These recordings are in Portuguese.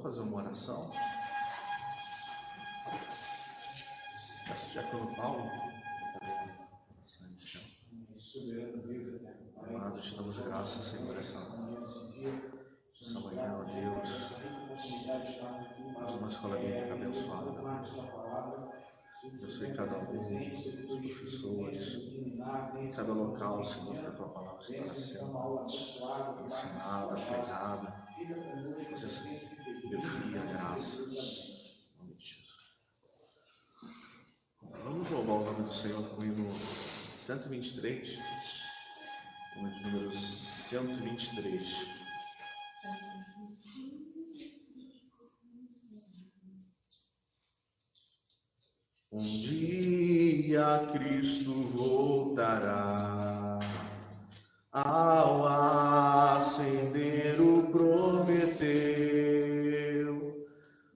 fazer uma oração. Peço ao diácono Paulo. Amado, te damos graças, Senhor, essa manhã, ó Deus. Mais uma escola bíblica abençoada. Eu sei cada um, os professores, em cada local, Senhor, que a tua palavra estará sendo ensinada, pregada. Fazer essa sabedoria, graça. Em nome de Jesus. Vamos louvar o nome do Senhor com o hino 123. O número 123. Um dia Cristo voltará, ao ascender o prometeu,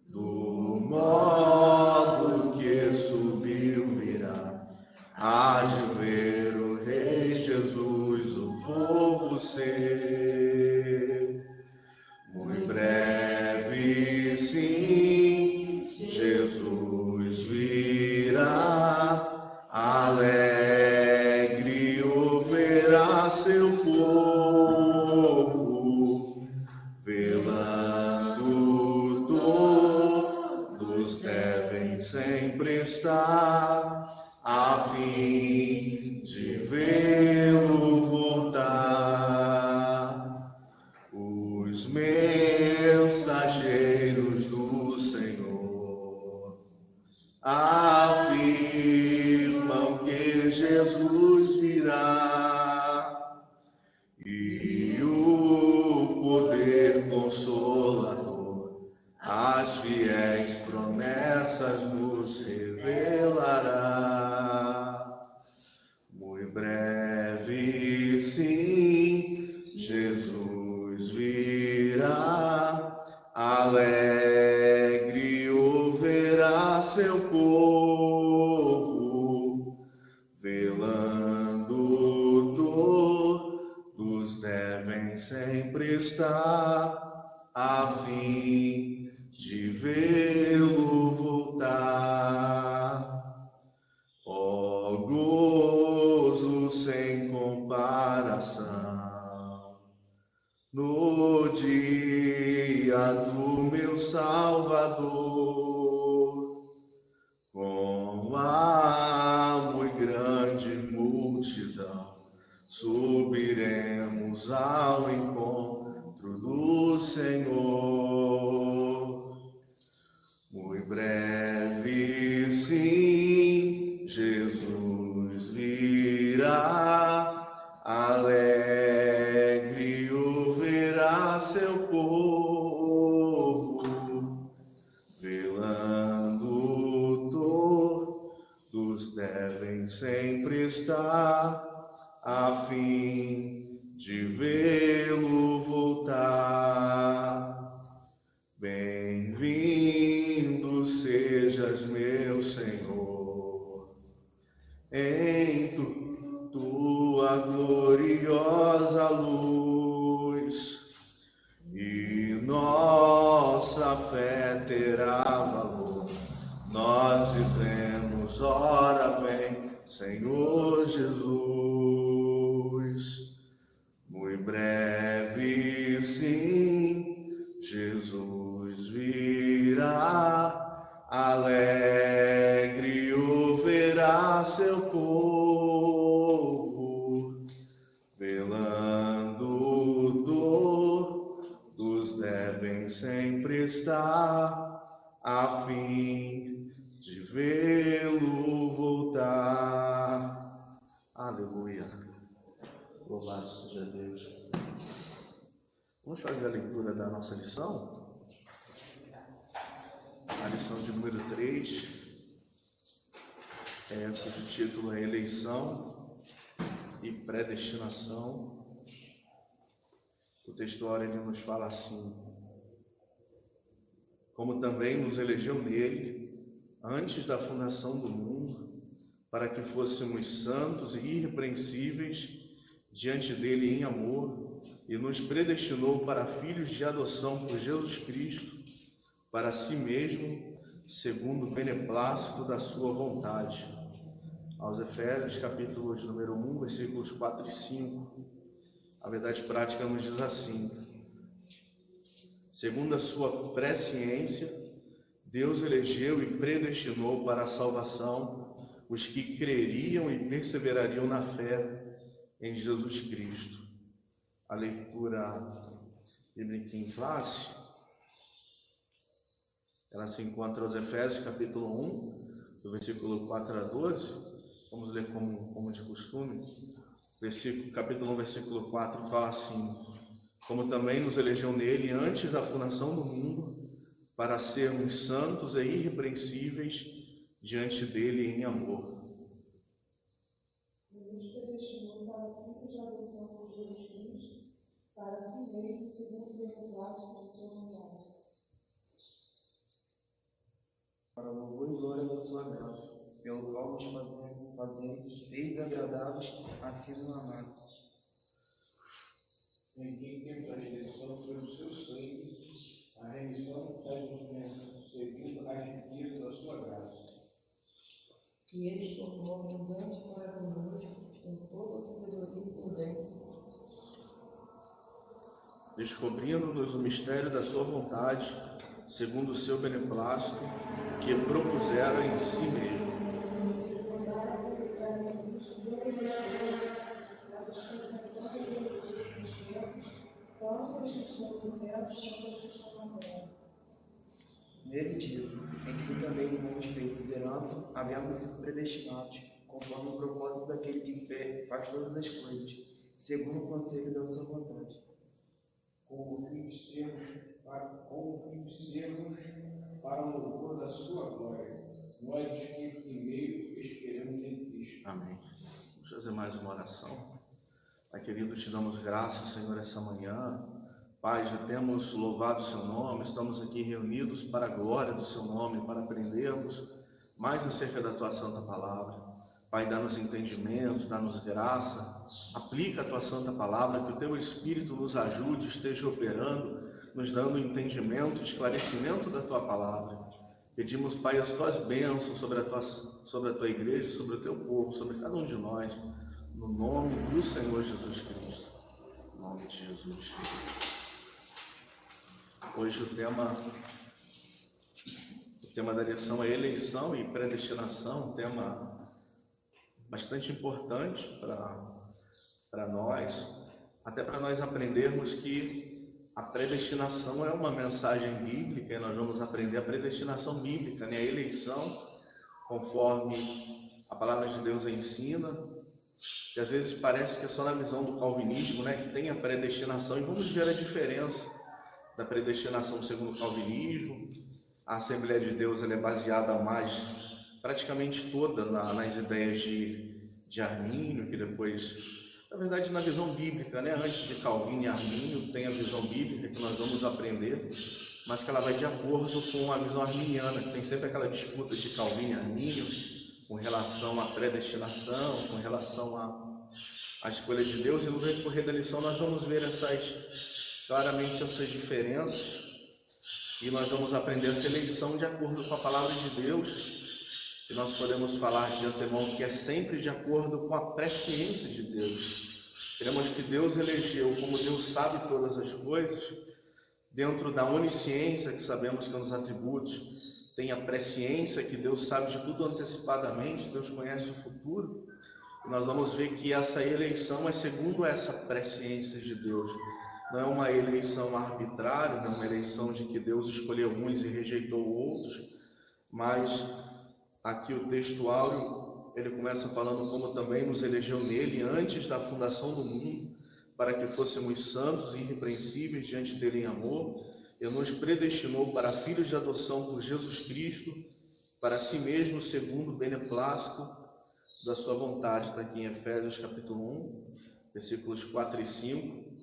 do modo que subiu virá, há de ver o Rei Jesus, o povo seu. Muito breve, sim, Jesus virá, alegre o verá seu povo, velando todos devem sempre estar, a fim de vê-lo voltar. Os mensageiros do Senhor afirmam que Jesus virá, e o poder consolador as fiéis promessas nos revelará. Muito breve, sim, Jesus virá, alegre o verá seu povo, velando todos devem sempre estar, a fim de vê-lo voltar. Ó gozo sem comparação, no dia do meu Salvador, com a muito grande multidão, subiremos ao encontro do Senhor. Muito breve, sim, Jesus virá, alegre o verá seu povo, velando todos devem sempre estar, a fim de vê-lo voltar. Bem-vindo sejas, meu Senhor, em tua gloriosa luz, e nossa fé terá valor. Nós dizemos, ora vem, Senhor Jesus. Muito breve, sim, Jesus virá, alegre o verá seu povo, velando todos devem sempre estar, a fim de vê-lo voltar. Aleluia. Louvado seja Deus. Vamos fazer a leitura da nossa lição? A lição de número 3, cujo título é Eleição e Predestinação. O textuário ele nos fala assim: como também nos elegeu nele, antes da fundação do mundo, para que fôssemos santos e irrepreensíveis diante dele em amor, e nos predestinou para filhos de adoção por Jesus Cristo, para si mesmo, segundo o beneplácito da sua vontade. Aos Efésios, capítulo número 1, versículos 4 e 5, a verdade prática nos diz assim: segundo a sua presciência, Deus elegeu e predestinou para a salvação os que creriam e perseverariam na fé em Jesus Cristo. A leitura bíblica em classe, ela se encontra aos Efésios, capítulo 1, do versículo 4 a 12. Vamos ler como de costume. Capítulo 1, versículo 4 fala assim: como também nos elegeu nele antes da fundação do mundo, para sermos santos e irrepreensíveis diante dele em amor. Nos predestinou para filhos de adoção por Jesus Cristo, para si mesmo, segundo o beneplácito da sua vontade. Para o louvor e glória da sua graça, pelo qual nos fazemos desagradáveis, assim no amado. Em quem temos a redenção pelo seu sangue, a remissão das ofensas, segundo as riquezas da sua graça. Que ele tornou abundante para conosco em toda sabedoria e prudência, descobrindo-nos o mistério da sua vontade, segundo o seu beneplácito, que propusera em si mesmo. mandar a publicar em Cristo a dispensação dos tempos, tanto os que estão nos céus quanto os que estão na terra. Nele digo, em que também fomos feitos herança, havendo sido predestinados, conforme o propósito daquele que faz todas as coisas, segundo o conselho da sua vontade. Com o fim de sermos para o louvor da sua glória, nós que primeiro esperamos em Cristo. Amém. Vamos fazer mais uma oração. Pai querido, te damos graças, Senhor, essa manhã. Pai, já temos louvado o seu nome, estamos aqui reunidos para a glória do seu nome, para aprendermos mais acerca da tua santa palavra. Pai, dá-nos entendimento, dá-nos graça, aplica a tua santa palavra, que o teu Espírito nos ajude, esteja operando, nos dando entendimento, esclarecimento da tua palavra. Pedimos, Pai, as tuas bênçãos sobre a tua igreja, sobre o teu povo, sobre cada um de nós, no nome do Senhor Jesus Cristo. Em nome de Jesus. Hoje o tema da lição é eleição e predestinação, um tema bastante importante para nós, até para nós aprendermos que a predestinação é uma mensagem bíblica, e nós vamos aprender a predestinação bíblica, né? A eleição, conforme a palavra de Deus ensina, que às vezes parece que é só na visão do calvinismo, né, que tem a predestinação, e vamos ver a diferença da predestinação segundo o calvinismo. A Assembleia de Deus ela é baseada mais, praticamente toda, nas ideias de Armínio, que depois, na verdade, na visão bíblica, né? Antes de Calvino e Armínio, tem a visão bíblica que nós vamos aprender, mas que ela vai de acordo com a visão arminiana, que tem sempre aquela disputa de Calvino e Armínio com relação à predestinação, com relação à escolha de Deus. E no decorrer da lição nós vamos ver claramente essas diferenças, e nós vamos aprender essa eleição de acordo com a palavra de Deus, e nós podemos falar de antemão que é sempre de acordo com a presciência de Deus. Queremos que Deus elegeu, como Deus sabe todas as coisas, dentro da onisciência que sabemos que é um dos atributos, tem a presciência, que Deus sabe de tudo antecipadamente, Deus conhece o futuro, e nós vamos ver que essa eleição é segundo essa presciência de Deus. Não é uma eleição arbitrária, não é uma eleição de que Deus escolheu uns e rejeitou outros, mas aqui o texto áureo, ele começa falando como também nos elegeu nele antes da fundação do mundo, para que fôssemos santos e irrepreensíveis diante dele em amor, e nos predestinou para filhos de adoção por Jesus Cristo, para si mesmo, segundo o beneplácito da sua vontade. Está aqui em Efésios capítulo 1, versículos 4 e 5.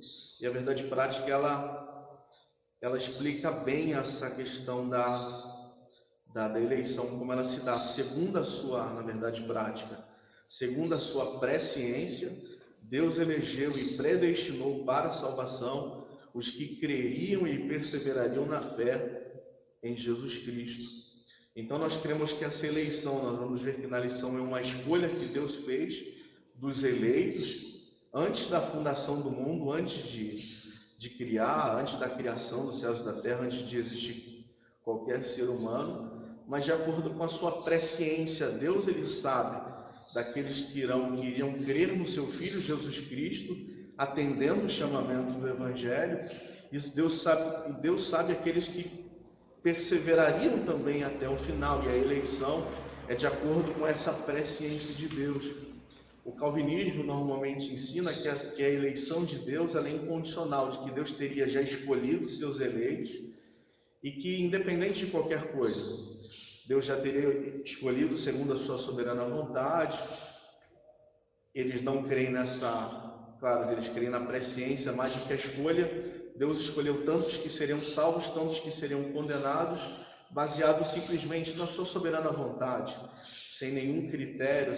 E a verdade prática, ela explica bem essa questão da eleição, como ela se dá, segundo a sua, na verdade prática, segundo a sua presciência, Deus elegeu e predestinou para a salvação os que creriam e perseverariam na fé em Jesus Cristo. Então nós cremos que essa eleição, nós vamos ver que na eleição é uma escolha que Deus fez dos eleitos antes da fundação do mundo, antes de criar, antes da criação dos céus e da terra, antes de existir qualquer ser humano, mas de acordo com a sua presciência. Deus, ele sabe daqueles que iriam crer no seu Filho Jesus Cristo, atendendo o chamamento do Evangelho. Isso Deus sabe aqueles que perseverariam também até o final, e a eleição é de acordo com essa presciência de Deus. O calvinismo normalmente ensina que a eleição de Deus ela é incondicional, de que Deus teria já escolhido seus eleitos e que, independente de qualquer coisa, Deus já teria escolhido segundo a sua soberana vontade. Eles não creem claro, eles creem na presciência, mas de que a escolha, Deus escolheu tantos que seriam salvos, tantos que seriam condenados, baseado simplesmente na sua soberana vontade, sem nenhum critério,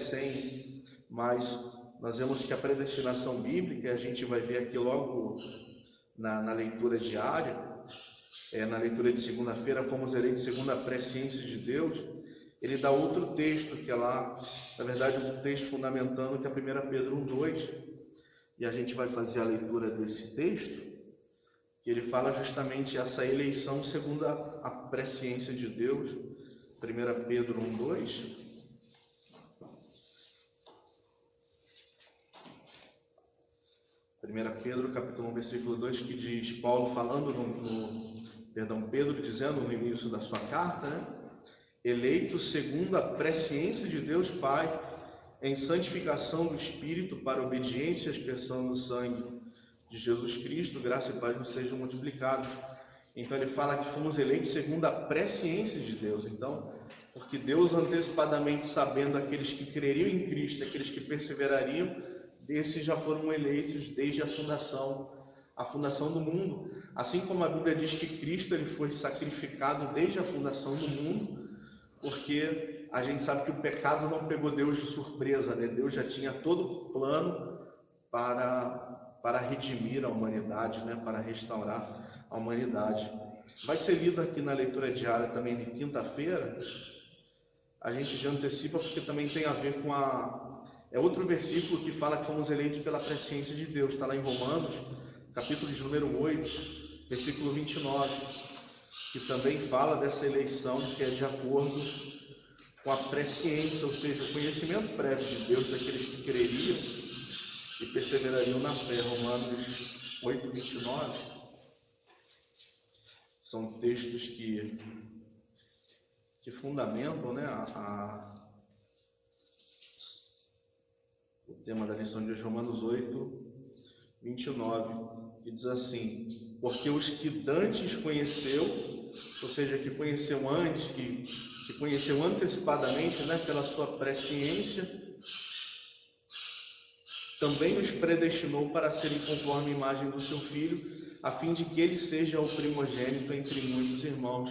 mas nós vemos que a predestinação bíblica, a gente vai ver aqui logo na leitura diária, na leitura de segunda-feira, fomos eleitos segundo a presciência de Deus. Ele dá outro texto, que é lá, na verdade, um texto fundamentando, que é 1 Pedro 1:2, e a gente vai fazer a leitura desse texto, que ele fala justamente essa eleição segundo a presciência de Deus. 1 Pedro 1:2. Pedro, capítulo 1, versículo 2, que diz, Paulo falando Pedro dizendo no início da sua carta, né? Eleito segundo a presciência de Deus Pai, em santificação do Espírito, para obediência e expiação do sangue de Jesus Cristo, graça e paz nos sejam multiplicados. Então ele fala que fomos eleitos segundo a presciência de Deus. Então, porque Deus antecipadamente sabendo aqueles que creriam em Cristo, aqueles que perseverariam, esses já foram eleitos desde a fundação do mundo. Assim como a Bíblia diz que Cristo ele foi sacrificado desde a fundação do mundo, porque a gente sabe que o pecado não pegou Deus de surpresa, né? Deus já tinha todo o plano para redimir a humanidade, né? Para restaurar a humanidade. Vai ser lido aqui na leitura diária também de quinta-feira. A gente já antecipa porque também tem a ver com é outro versículo que fala que fomos eleitos pela presciência de Deus. Está lá em Romanos, capítulo de número 8, versículo 29, que também fala dessa eleição que é de acordo com a presciência, ou seja, o conhecimento prévio de Deus daqueles que creriam e perseverariam na fé. Romanos 8, 29. São textos que fundamentam, né, o tema da lição de hoje, Romanos 8, 29, que diz assim: porque os que dantes conheceu, ou seja, que conheceu antes, que conheceu antecipadamente, né, pela sua presciência, também os predestinou para serem conforme a imagem do seu Filho, a fim de que ele seja o primogênito entre muitos irmãos.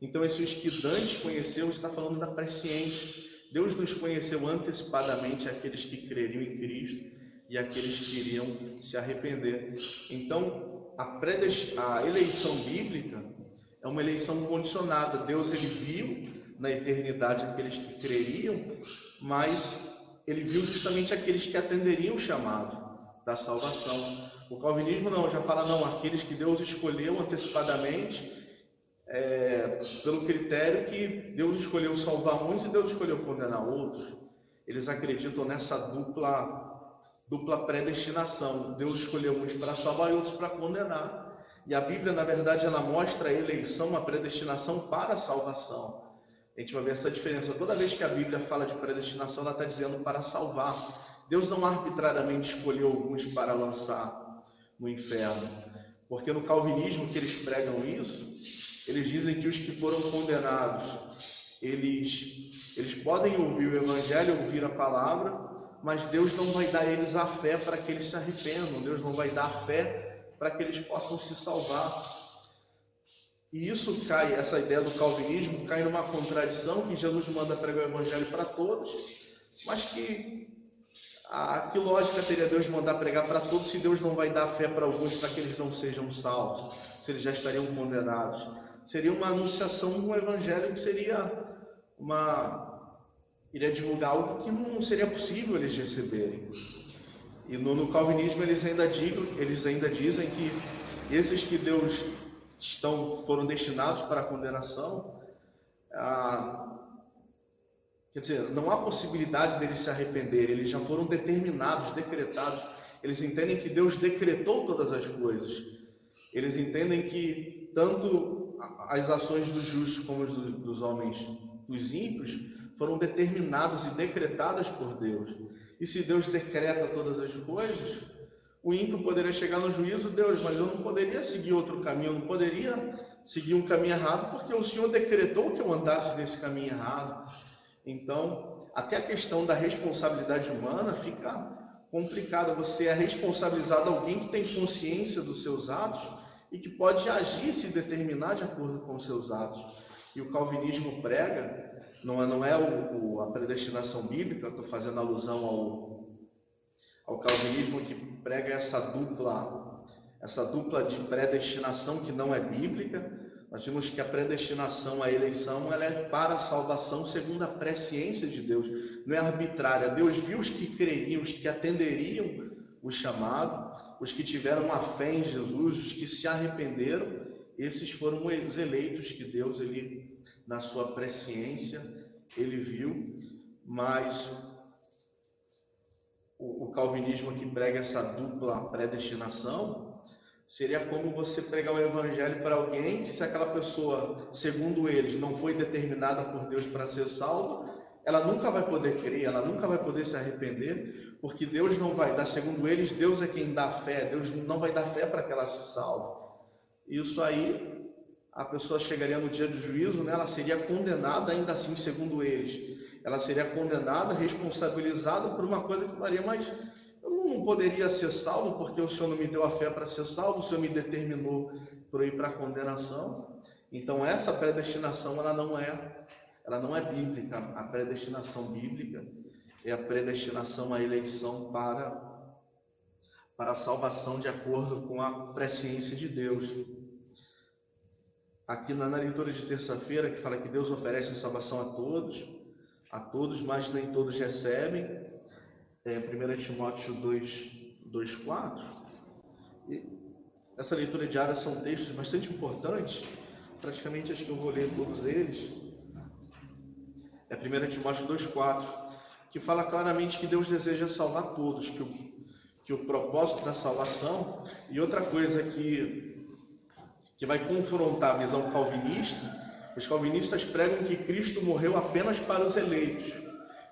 Então, esses que dantes conheceu, está falando da presciência. Deus nos conheceu antecipadamente, aqueles que creriam em Cristo e aqueles que iriam se arrepender. Então, a eleição bíblica é uma eleição condicionada. Deus ele viu na eternidade aqueles que creriam, mas ele viu justamente aqueles que atenderiam o chamado da salvação. O calvinismo não, já fala não, aqueles que Deus escolheu antecipadamente, pelo critério que Deus escolheu salvar uns e Deus escolheu condenar outros. Eles acreditam nessa dupla predestinação. Deus escolheu uns para salvar e outros para condenar. E a Bíblia, na verdade, ela mostra a eleição, a predestinação para a salvação. A gente vai ver essa diferença. Toda vez que a Bíblia fala de predestinação, ela está dizendo para salvar. Deus não arbitrariamente escolheu alguns para lançar no inferno. Porque no calvinismo que eles pregam isso, eles dizem que os que foram condenados, eles podem ouvir o Evangelho, ouvir a palavra, mas Deus não vai dar a eles a fé para que eles se arrependam. Deus não vai dar a fé para que eles possam se salvar. E isso essa ideia do calvinismo cai numa contradição, que Jesus manda pregar o Evangelho para todos, mas que lógica teria Deus mandar pregar para todos se Deus não vai dar fé para alguns para que eles não sejam salvos, se eles já estariam condenados? seria uma anunciação de um evangelho que iria divulgar algo que não seria possível eles receberem. E no calvinismo eles ainda dizem que esses que Deus foram destinados para a condenação, quer dizer, não há possibilidade deles se arrepender, eles já foram determinados, decretados. Eles entendem que Deus decretou todas as coisas. Eles entendem que tanto as ações dos justos como as dos homens, dos ímpios, foram determinadas e decretadas por Deus. E se Deus decreta todas as coisas, o ímpio poderia chegar no juízo: Deus, mas eu não poderia seguir outro caminho, eu não poderia seguir um caminho errado, porque o Senhor decretou que eu andasse nesse caminho errado. Então, até a questão da responsabilidade humana fica complicada. Você é responsabilizado alguém que tem consciência dos seus atos e que pode agir e se determinar de acordo com os seus atos. E o calvinismo prega, não é a predestinação bíblica, estou fazendo alusão ao calvinismo que prega essa dupla de predestinação que não é bíblica. Nós vimos que a predestinação, a eleição, ela é para a salvação segundo a presciência de Deus, não é arbitrária. Deus viu os que creriam, os que atenderiam o chamado, os que tiveram a fé em Jesus, os que se arrependeram. Esses foram os eleitos que Deus, na sua presciência, ele viu. Mas o calvinismo que prega essa dupla predestinação seria como você pregar o evangelho para alguém que, se aquela pessoa, segundo eles, não foi determinada por Deus para ser salva, ela nunca vai poder crer, ela nunca vai poder se arrepender, porque Deus não vai dar, segundo eles, Deus é quem dá fé, Deus não vai dar fé para que ela se salve. Isso aí, a pessoa chegaria no dia do juízo, né, ela seria condenada, ainda assim, segundo eles. Ela seria condenada, responsabilizada por uma coisa que faria, mas eu não poderia ser salvo porque o Senhor não me deu a fé para ser salvo, o Senhor me determinou por ir para a condenação. Então essa predestinação ela não é bíblica. A predestinação bíblica é a predestinação, a eleição para a salvação de acordo com a presciência de Deus. Aqui na leitura de terça-feira, que fala que Deus oferece salvação a todos, mas nem todos recebem. 1 Timóteo 2:4. Essa leitura diária são textos bastante importantes, praticamente acho que eu vou ler todos eles. 1 Timóteo 2:4, que fala claramente que Deus deseja salvar todos, que o propósito da salvação, e outra coisa que vai confrontar a visão calvinista, os calvinistas pregam que Cristo morreu apenas para os eleitos.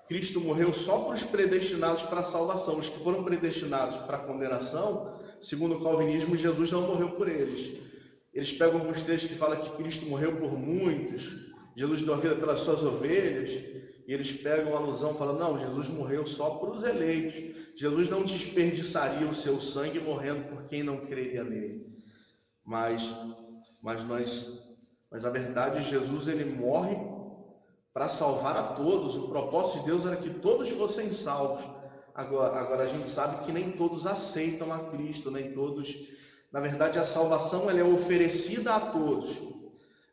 Cristo morreu só para os predestinados para a salvação. Os que foram predestinados para a condenação, segundo o calvinismo, Jesus não morreu por eles. Eles pegam alguns textos que falam que Cristo morreu por muitos, Jesus deu a vida pelas suas ovelhas, e eles pegam a alusão, falando, não, Jesus morreu só por os eleitos. Jesus não desperdiçaria o seu sangue morrendo por quem não creria nele. Mas a verdade, Jesus ele morre para salvar a todos. O propósito de Deus era que todos fossem salvos. Agora a gente sabe que nem todos aceitam a Cristo, nem todos. Na verdade, a salvação ela é oferecida a todos,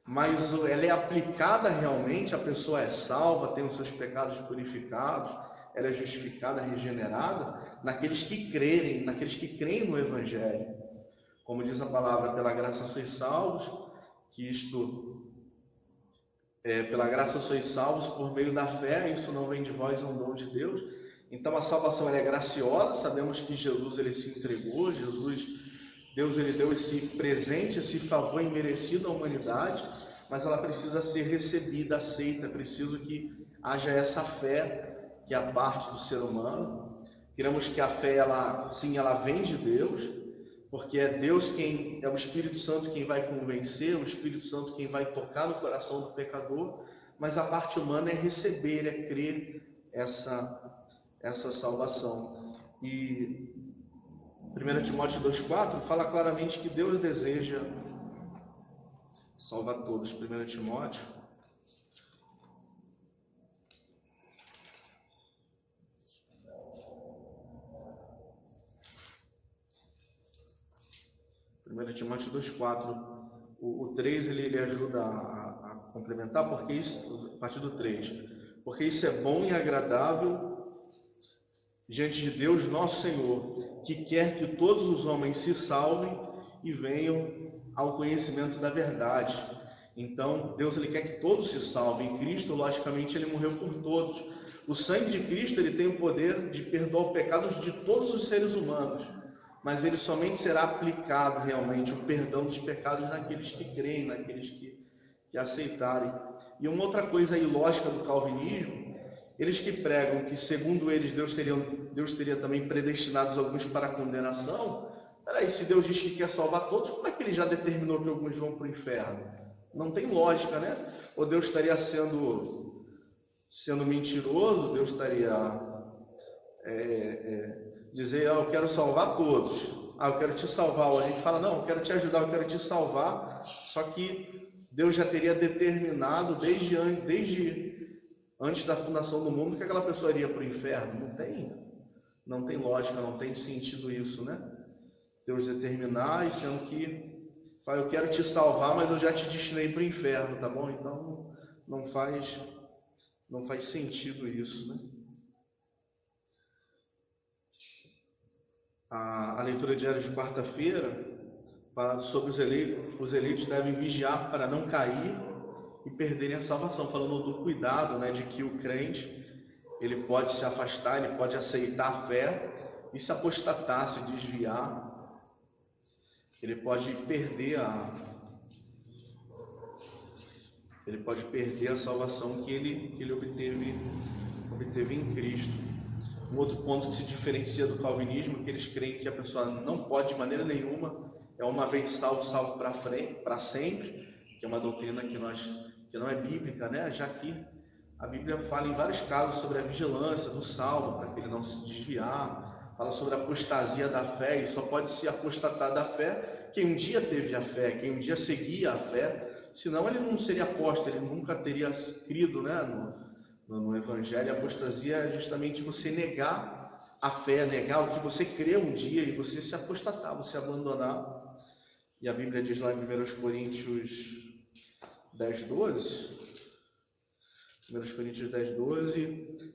mas ela é aplicada realmente. A pessoa é salva, tem os seus pecados purificados, ela é justificada, regenerada naqueles que creem no Evangelho. Como diz a palavra, pela graça sois salvos, pela graça sois salvos por meio da fé, isso não vem de vós, é um dom de Deus. Então a salvação ela é graciosa, sabemos que Jesus ele se entregou, Deus ele deu esse presente, esse favor imerecido à humanidade, mas ela precisa ser recebida, aceita, é preciso que haja essa fé, que é a parte do ser humano. Queremos que a fé, ela vem de Deus, porque é Deus é o Espírito Santo quem vai convencer, o Espírito Santo quem vai tocar no coração do pecador, mas a parte humana é receber, é crer essa salvação. E 1 Timóteo 2,4 fala claramente que Deus deseja salvar todos. 1 Timóteo 2,4 o 3 ele ajuda a complementar, porque isso, a partir do 3, porque isso é bom e agradável diante de Deus nosso Senhor, que quer que todos os homens se salvem e venham ao conhecimento da verdade. Então, Deus ele quer que todos se salvem. Cristo, logicamente, ele morreu por todos. O sangue de Cristo ele tem o poder de perdoar os pecados de todos os seres humanos, mas ele somente será aplicado realmente, o perdão dos pecados naqueles que creem, naqueles que aceitarem. E uma outra coisa ilógica do calvinismo, eles que pregam que, segundo eles, Deus teria também predestinado alguns para a condenação. Peraí, se Deus diz que quer salvar todos, como é que ele já determinou que alguns vão para o inferno? Não tem lógica, né? Ou Deus estaria sendo mentiroso, Deus estaria dizer, eu quero salvar todos, eu quero te salvar, ou a gente fala, não, eu quero te ajudar, eu quero te salvar, só que Deus já teria determinado desde antes da fundação do mundo que aquela pessoa iria para o inferno. Não tem lógica, não tem sentido isso, né? Deus determinar e sendo que fala, eu quero te salvar, mas eu já te destinei para o inferno, tá bom? Então não faz sentido isso, né? A leitura diária de quarta-feira fala sobre os eleitos devem vigiar para não cair e perderem a salvação, falando do cuidado, né, de que o crente ele pode se afastar, ele pode aceitar a fé e se apostatar, se desviar, ele pode perder a salvação que ele obteve em Cristo. Um outro ponto que se diferencia do calvinismo é que eles creem que a pessoa não pode de maneira nenhuma, é uma vez salvo para sempre, que é uma doutrina que não é bíblica, né? Já que a Bíblia fala em vários casos sobre a vigilância do salvo, para que ele não se desviar, fala sobre a apostasia da fé, e só pode se apostatar da fé quem um dia teve a fé, quem um dia seguia a fé, senão ele não seria apóstolo, ele nunca teria crido, né, no Evangelho. A apostasia é justamente você negar a fé, negar o que você crê um dia e você se apostatar, você abandonar. E a Bíblia diz lá em 1 Coríntios 10:12,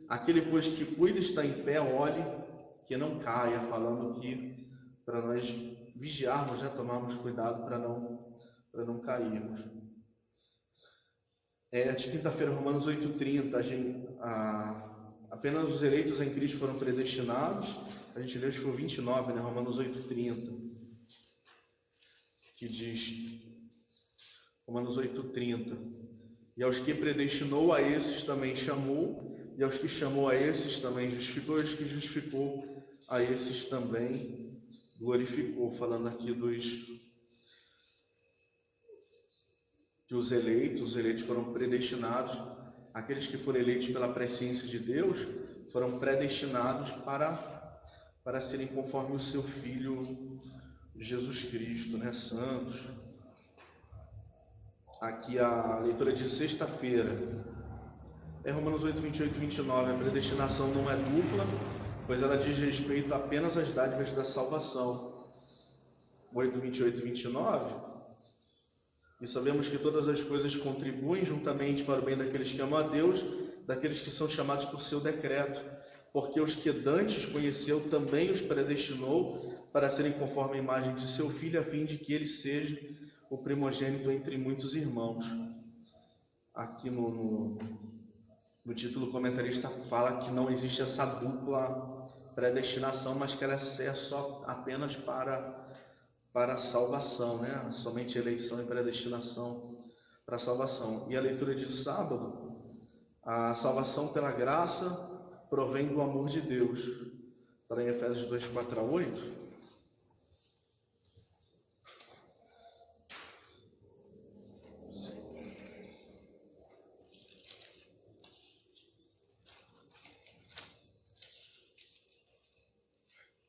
aquele pois que cuida está em pé, olhe que não caia, falando que para nós vigiarmos, né, tomarmos cuidado para não cairmos. De quinta-feira, Romanos 8:30, apenas os eleitos em Cristo foram predestinados. A gente leu, acho que foi 29, né? Romanos 8:30, que diz, Romanos 8:30, e aos que predestinou, a esses também chamou, e aos que chamou, a esses também justificou, e aos que justificou, a esses também glorificou, falando aqui os eleitos foram predestinados, aqueles que foram eleitos pela presciência de Deus, foram predestinados para serem conforme o seu Filho Jesus Cristo, né, santos. Aqui a leitura de sexta-feira é Romanos 8:28 e 29, a predestinação não é dupla, pois ela diz respeito apenas às dádivas da salvação. 8:28 e 29, e sabemos que todas as coisas contribuem juntamente para o bem daqueles que amam a Deus, daqueles que são chamados por seu decreto, porque os que dantes conheceu também os predestinou para serem conforme a imagem de seu Filho, a fim de que ele seja o primogênito entre muitos irmãos. Aqui no título, o comentarista fala que não existe essa dupla predestinação, mas que ela é só apenas para a salvação, né? Somente eleição e predestinação para a salvação. E a leitura de sábado, a salvação pela graça provém do amor de Deus. Está em Efésios 2:4-8.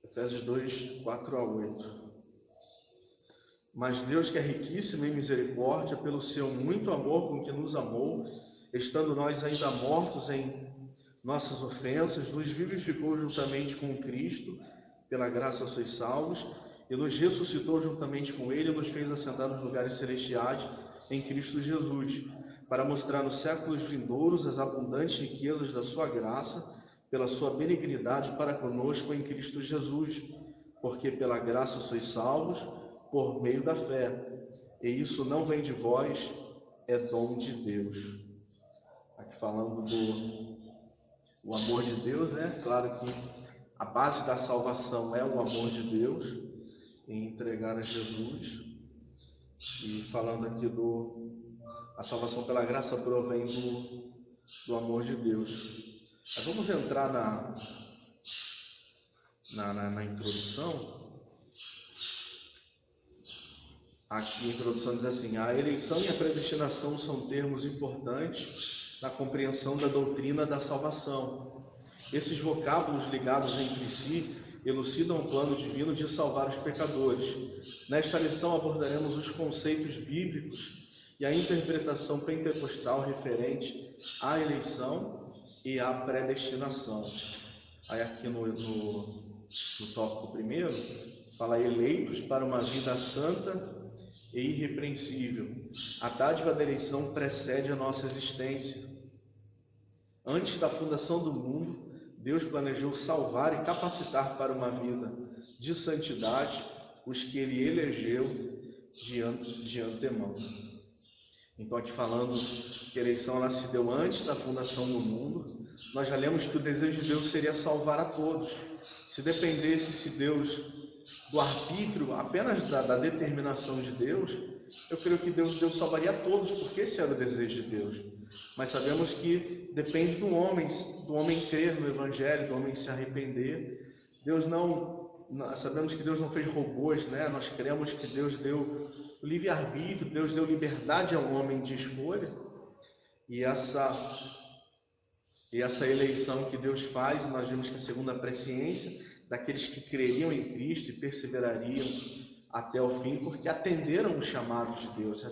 Efésios 2:4-8. Mas Deus, que é riquíssimo em misericórdia, pelo seu muito amor com que nos amou, estando nós ainda mortos em nossas ofensas, nos vivificou juntamente com Cristo, pela graça sois salvos, e nos ressuscitou juntamente com ele e nos fez assentar nos lugares celestiais em Cristo Jesus, para mostrar nos séculos vindouros as abundantes riquezas da sua graça, pela sua benignidade para conosco em Cristo Jesus, porque pela graça sois salvos, por meio da fé, e isso não vem de vós, é dom de Deus. Aqui falando do amor de Deus, né? Claro que a base da salvação é o amor de Deus, em entregar a Jesus. E falando aqui a salvação pela graça provém do amor de Deus. Mas vamos entrar na introdução. Aqui a introdução diz assim: a eleição e a predestinação são termos importantes na compreensão da doutrina da salvação. Esses vocábulos ligados entre si elucidam o plano divino de salvar os pecadores. Nesta lição abordaremos os conceitos bíblicos e a interpretação pentecostal referente à eleição e à predestinação. Aí aqui no tópico primeiro, fala eleitos para uma vida santa e irrepreensível. A dádiva da eleição precede a nossa existência. Antes da fundação do mundo, Deus planejou salvar e capacitar para uma vida de santidade os que Ele elegeu de antemão. Então, aqui falando que a eleição ela se deu antes da fundação do mundo, nós já lemos que o desejo de Deus seria salvar a todos. Se dependesse do arbítrio, apenas da determinação de Deus, eu creio que Deus salvaria a todos, porque esse era o desejo de Deus. Mas sabemos que depende do homem crer no Evangelho, do homem se arrepender. Sabemos que Deus não fez robôs, né? Nós cremos que Deus deu o livre-arbítrio, Deus deu liberdade ao homem de escolha. E essa eleição que Deus faz, nós vemos que é segundo a presciência daqueles que creriam em Cristo e perseverariam até o fim, porque atenderam o chamado de Deus,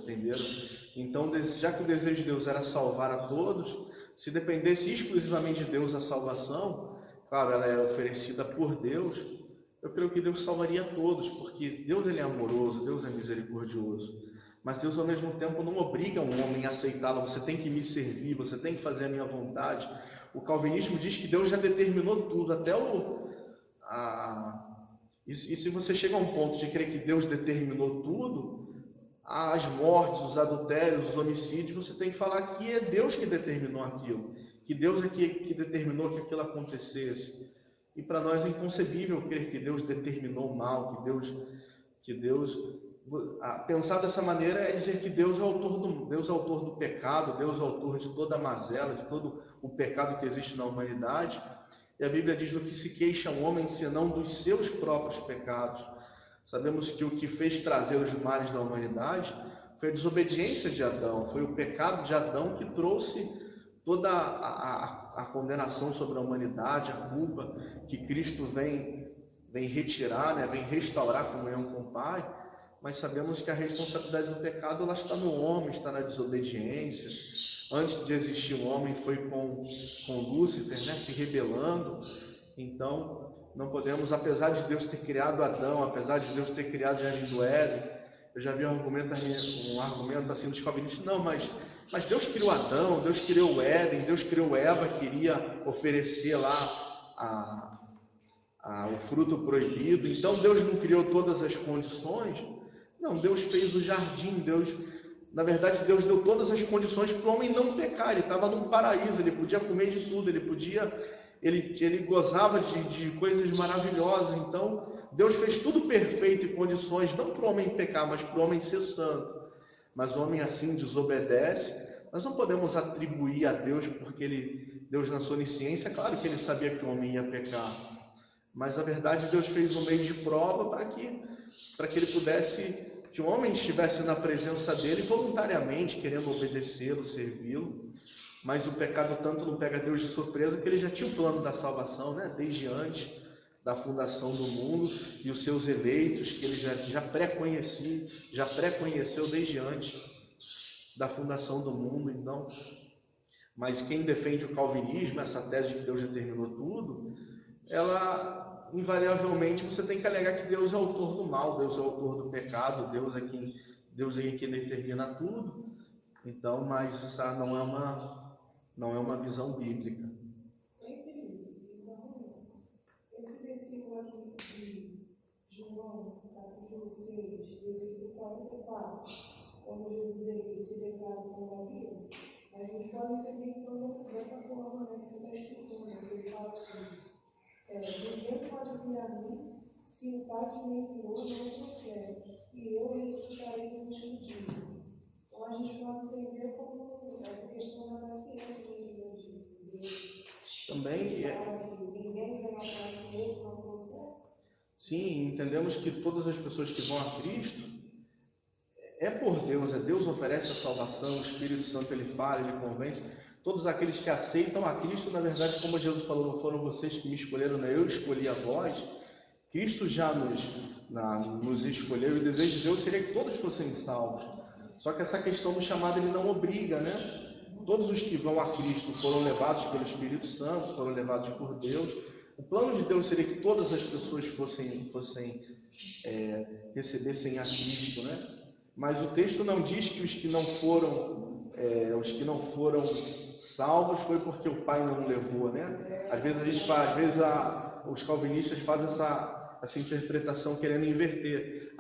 Então, já que o desejo de Deus era salvar a todos, se dependesse exclusivamente de Deus a salvação, claro, ela é oferecida por Deus, eu creio que Deus salvaria a todos, porque Deus ele é amoroso, Deus é misericordioso, mas Deus ao mesmo tempo não obriga um homem a aceitá-lo. Você tem que me servir, você tem que fazer a minha vontade. O calvinismo diz que Deus já determinou tudo, até E se você chega a um ponto de crer que Deus determinou tudo, as mortes, os adultérios, os homicídios, você tem que falar que é Deus que determinou aquilo, que Deus é que determinou que aquilo acontecesse. E para nós é inconcebível crer que Deus determinou o mal, pensar dessa maneira é dizer que Deus é autor do pecado, Deus é autor de toda a mazela, de todo o pecado que existe na humanidade. E a Bíblia diz: do que se queixa o homem, senão dos seus próprios pecados. Sabemos que o que fez trazer os males da humanidade foi a desobediência de Adão, foi o pecado de Adão que trouxe toda a condenação sobre a humanidade, a culpa que Cristo vem retirar, né? Vem restaurar a comunhão com o Pai. Mas sabemos que a responsabilidade do pecado ela está no homem, está na desobediência. Antes de existir o homem foi com Lúcifer, né, se rebelando. Então, não podemos, apesar de Deus ter criado Adão, apesar de Deus ter criado o Jardim do Éden, eu já vi um argumento assim dos calvinistas: não, mas Deus criou Adão, Deus criou o Éden, Deus criou Eva, queria oferecer lá o fruto proibido, então Deus não criou todas as condições? Não, Deus fez o jardim, na verdade, Deus deu todas as condições para o homem não pecar. Ele estava num paraíso, ele podia comer de tudo, ele gozava de coisas maravilhosas. Então, Deus fez tudo perfeito e condições, não para o homem pecar, mas para o homem ser santo. Mas o homem assim desobedece. Nós não podemos atribuir a Deus porque Deus na sua onisciência, claro que ele sabia que o homem ia pecar. Mas, na verdade, Deus fez um meio de prova para que ele pudesse... que o homem estivesse na presença dele voluntariamente, querendo obedecê-lo, servi-lo. Mas o pecado tanto não pega Deus de surpresa que ele já tinha o plano da salvação, né? Desde antes da fundação do mundo, e os seus eleitos, que ele já pré-conheceu desde antes da fundação do mundo. Então, mas quem defende o calvinismo, essa tese de que Deus determinou tudo, ela invariavelmente você tem que alegar que Deus é o autor do mal, Deus é o autor do pecado, Deus é quem determina tudo. Então, mas essa não é uma visão bíblica. Então, esse versículo aqui de João, capítulo 6, versículo 44, quando Jesus ele se declara como a vida, a gente pode entender então dessa forma, né, que você está explicando, que ele fala assim, ninguém pode vir a mim se o Pai que me enviou não o trouxer, e eu ressuscitarei no último dia. Então a gente pode entender como essa questão da paciência de Deus. Também ninguém vem ao paciente não trouxer. Sim, entendemos que todas as pessoas que vão a Cristo é por Deus, Deus oferece a salvação, o Espírito Santo ele fala, ele convence. Todos aqueles que aceitam a Cristo, na verdade, como Jesus falou, não foram vocês que me escolheram, né? Eu escolhi a vós. Cristo já nos escolheu, e o desejo de Deus seria que todos fossem salvos. Só que essa questão do chamado ele não obriga, né? Todos os que vão a Cristo foram levados pelo Espírito Santo, foram levados por Deus. O plano de Deus seria que todas as pessoas recebessem a Cristo, né? Mas o texto não diz que os que não foram salvos foi porque o Pai não levou, né? Às vezes os calvinistas fazem essa interpretação querendo inverter.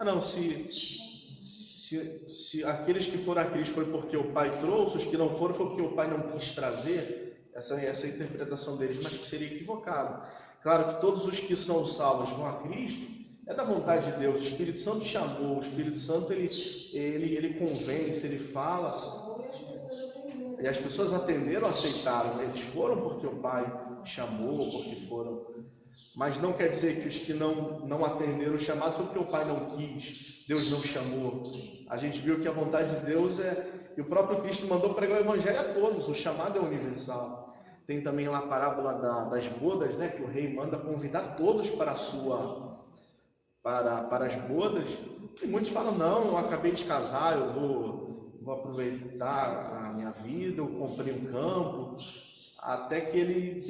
Se aqueles que foram a Cristo foi porque o Pai trouxe, os que não foram foi porque o Pai não quis trazer. Essa é a interpretação deles, mas que seria equivocado. Claro que todos os que são salvos vão a Cristo, é da vontade de Deus. O Espírito Santo chamou, o Espírito Santo ele convence, ele fala. E as pessoas atenderam, aceitaram. Eles foram porque o Pai chamou, porque foram. Mas não quer dizer que os que não atenderam o chamado foi porque o Pai não quis, Deus não chamou. A gente viu que a vontade de Deus e o próprio Cristo mandou pregar o Evangelho a todos, o chamado é universal. Tem também lá a parábola das bodas, né, que o rei manda convidar todos para as bodas. E muitos falam, não, eu acabei de casar, eu vou aproveitar a minha vida, eu comprei um campo. Até que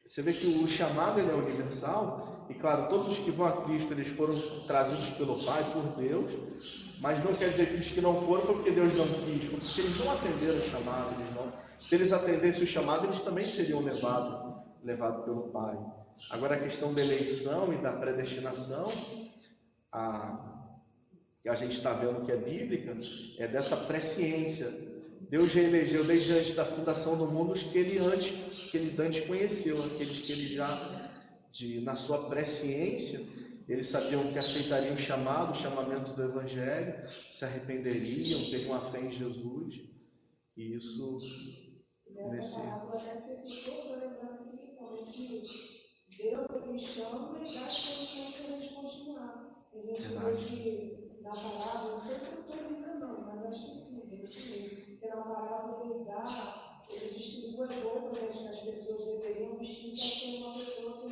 você vê que o chamado ele é universal, e claro, todos os que vão a Cristo, eles foram trazidos pelo Pai, por Deus, mas não quer dizer que os que não foram foi porque Deus não quis, foi porque eles não atenderam o chamado. Se eles atendessem o chamado, eles também seriam levados pelo Pai. Agora a questão da eleição e da predestinação, que a gente está vendo que é bíblica, é dessa presciência. Deus já elegeu desde antes da fundação do mundo os que ele antes conheceu, aqueles que ele já, na sua presciência, eles sabiam que aceitariam o chamamento do Evangelho, se arrependeriam, teriam a fé em Jesus, e isso... Nessa parábola até se citou, lembrando aqui também que Deus ele chama e dá as condições para a gente continuar. A gente vê que na parábola, não sei se eu estou ainda não, mas acho que sim, porque na parábola ele distribui as roupas que as pessoas deveriam vestir, só que tem uma pessoa que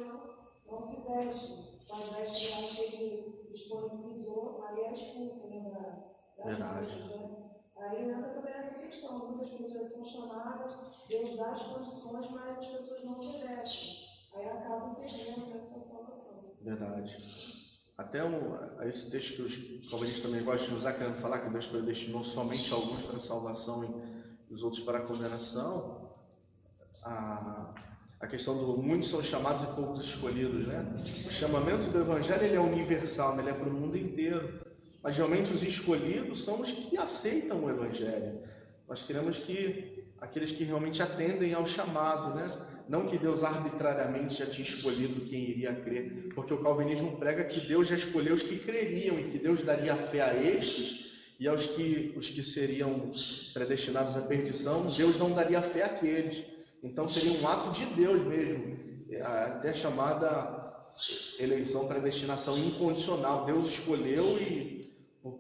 não se veste, mas veste as que ele disponibilizou, aí é expulsa, né, das roupas, né? Aí entra também essa questão, muitas pessoas são chamadas, Deus dá as condições, mas as pessoas não obedecem. Aí acabam perdendo a sua salvação. Verdade. Até esse texto que os calvinistas também gostam de usar, querendo falar que Deus predestinou somente alguns para a salvação e os outros para a condenação, a questão do muitos são chamados e poucos escolhidos, né? O chamamento do Evangelho ele é universal, ele é para o mundo inteiro. Mas realmente os escolhidos são os que aceitam o Evangelho. Nós queremos que aqueles que realmente atendem ao chamado, né? Não que Deus arbitrariamente já tinha escolhido quem iria crer, porque o calvinismo prega que Deus já escolheu os que creriam e que Deus daria fé a estes, e aos os que seriam predestinados à perdição, Deus não daria fé àqueles. Então seria um ato de Deus mesmo, até chamada eleição, predestinação incondicional. Deus escolheu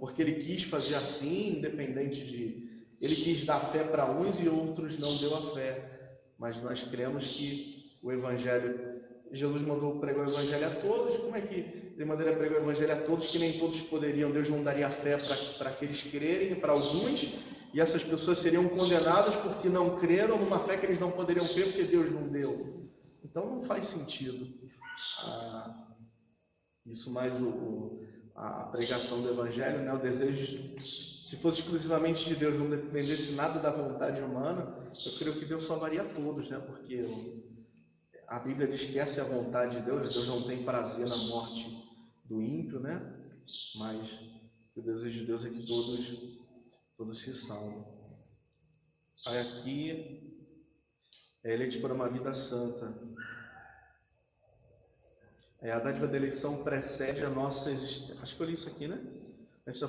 porque Ele quis fazer assim, independente de... Ele quis dar fé para uns e outros não deu a fé. Mas nós cremos que o Evangelho... Jesus mandou pregar o Evangelho a todos. Como é que Ele mandaria pregar o Evangelho a todos, que nem todos poderiam? Deus não daria fé para aqueles crerem, para alguns, e essas pessoas seriam condenadas porque não creram numa fé que eles não poderiam crer porque Deus não deu. Então não faz sentido isso mais a pregação do Evangelho, né? O desejo, se fosse exclusivamente de Deus, não dependesse nada da vontade humana, eu creio que Deus salvaria todos, né? Porque a Bíblia diz que essa é a vontade de Deus. Deus não tem prazer na morte do ímpio, né? Mas o desejo de Deus é que todos se salvem. Aí aqui é eleito para uma vida santa. A dádiva da eleição precede a nossa existência. Acho que eu li isso aqui, né? Antes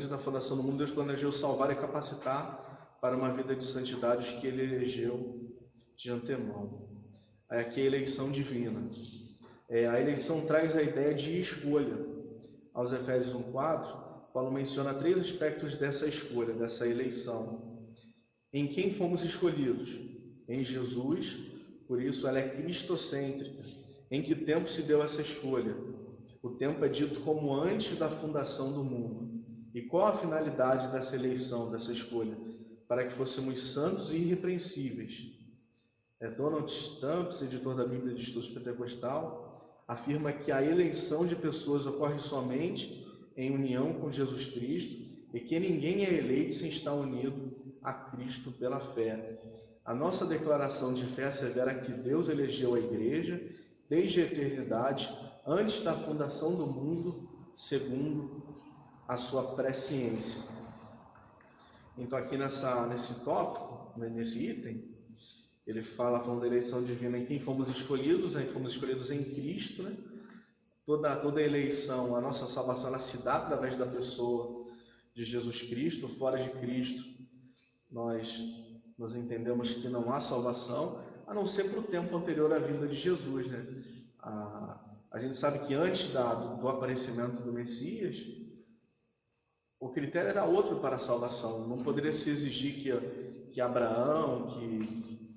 da fundação do mundo, Deus planejou salvar e capacitar para uma vida de santidade que Ele elegeu de antemão. Aí aqui é a eleição divina. A eleição traz a ideia de escolha. Aos Efésios 1:4, Paulo menciona 3 aspectos dessa escolha, dessa eleição. Em quem fomos escolhidos? Em Jesus, por isso ela é cristocêntrica. Em que tempo se deu essa escolha? O tempo é dito como antes da fundação do mundo. E qual a finalidade dessa eleição, dessa escolha? Para que fôssemos santos e irrepreensíveis. Donald Stamps, editor da Bíblia de Estudos Pentecostal, afirma que a eleição de pessoas ocorre somente em união com Jesus Cristo e que ninguém é eleito sem estar unido a Cristo pela fé. A nossa declaração de fé assevera que Deus elegeu a Igreja desde a eternidade, antes da fundação do mundo, segundo a sua presciência. Então aqui nesse tópico, nesse item, ele falando da eleição divina em quem fomos escolhidos, né? Fomos escolhidos em Cristo, né? Toda eleição, a nossa salvação, ela se dá através da pessoa de Jesus Cristo. Fora de Cristo, nós entendemos que não há salvação, a não ser para o tempo anterior à vinda de Jesus, né? A gente sabe que antes do aparecimento do Messias, o critério era outro para a salvação. Não poderia se exigir que Abraão,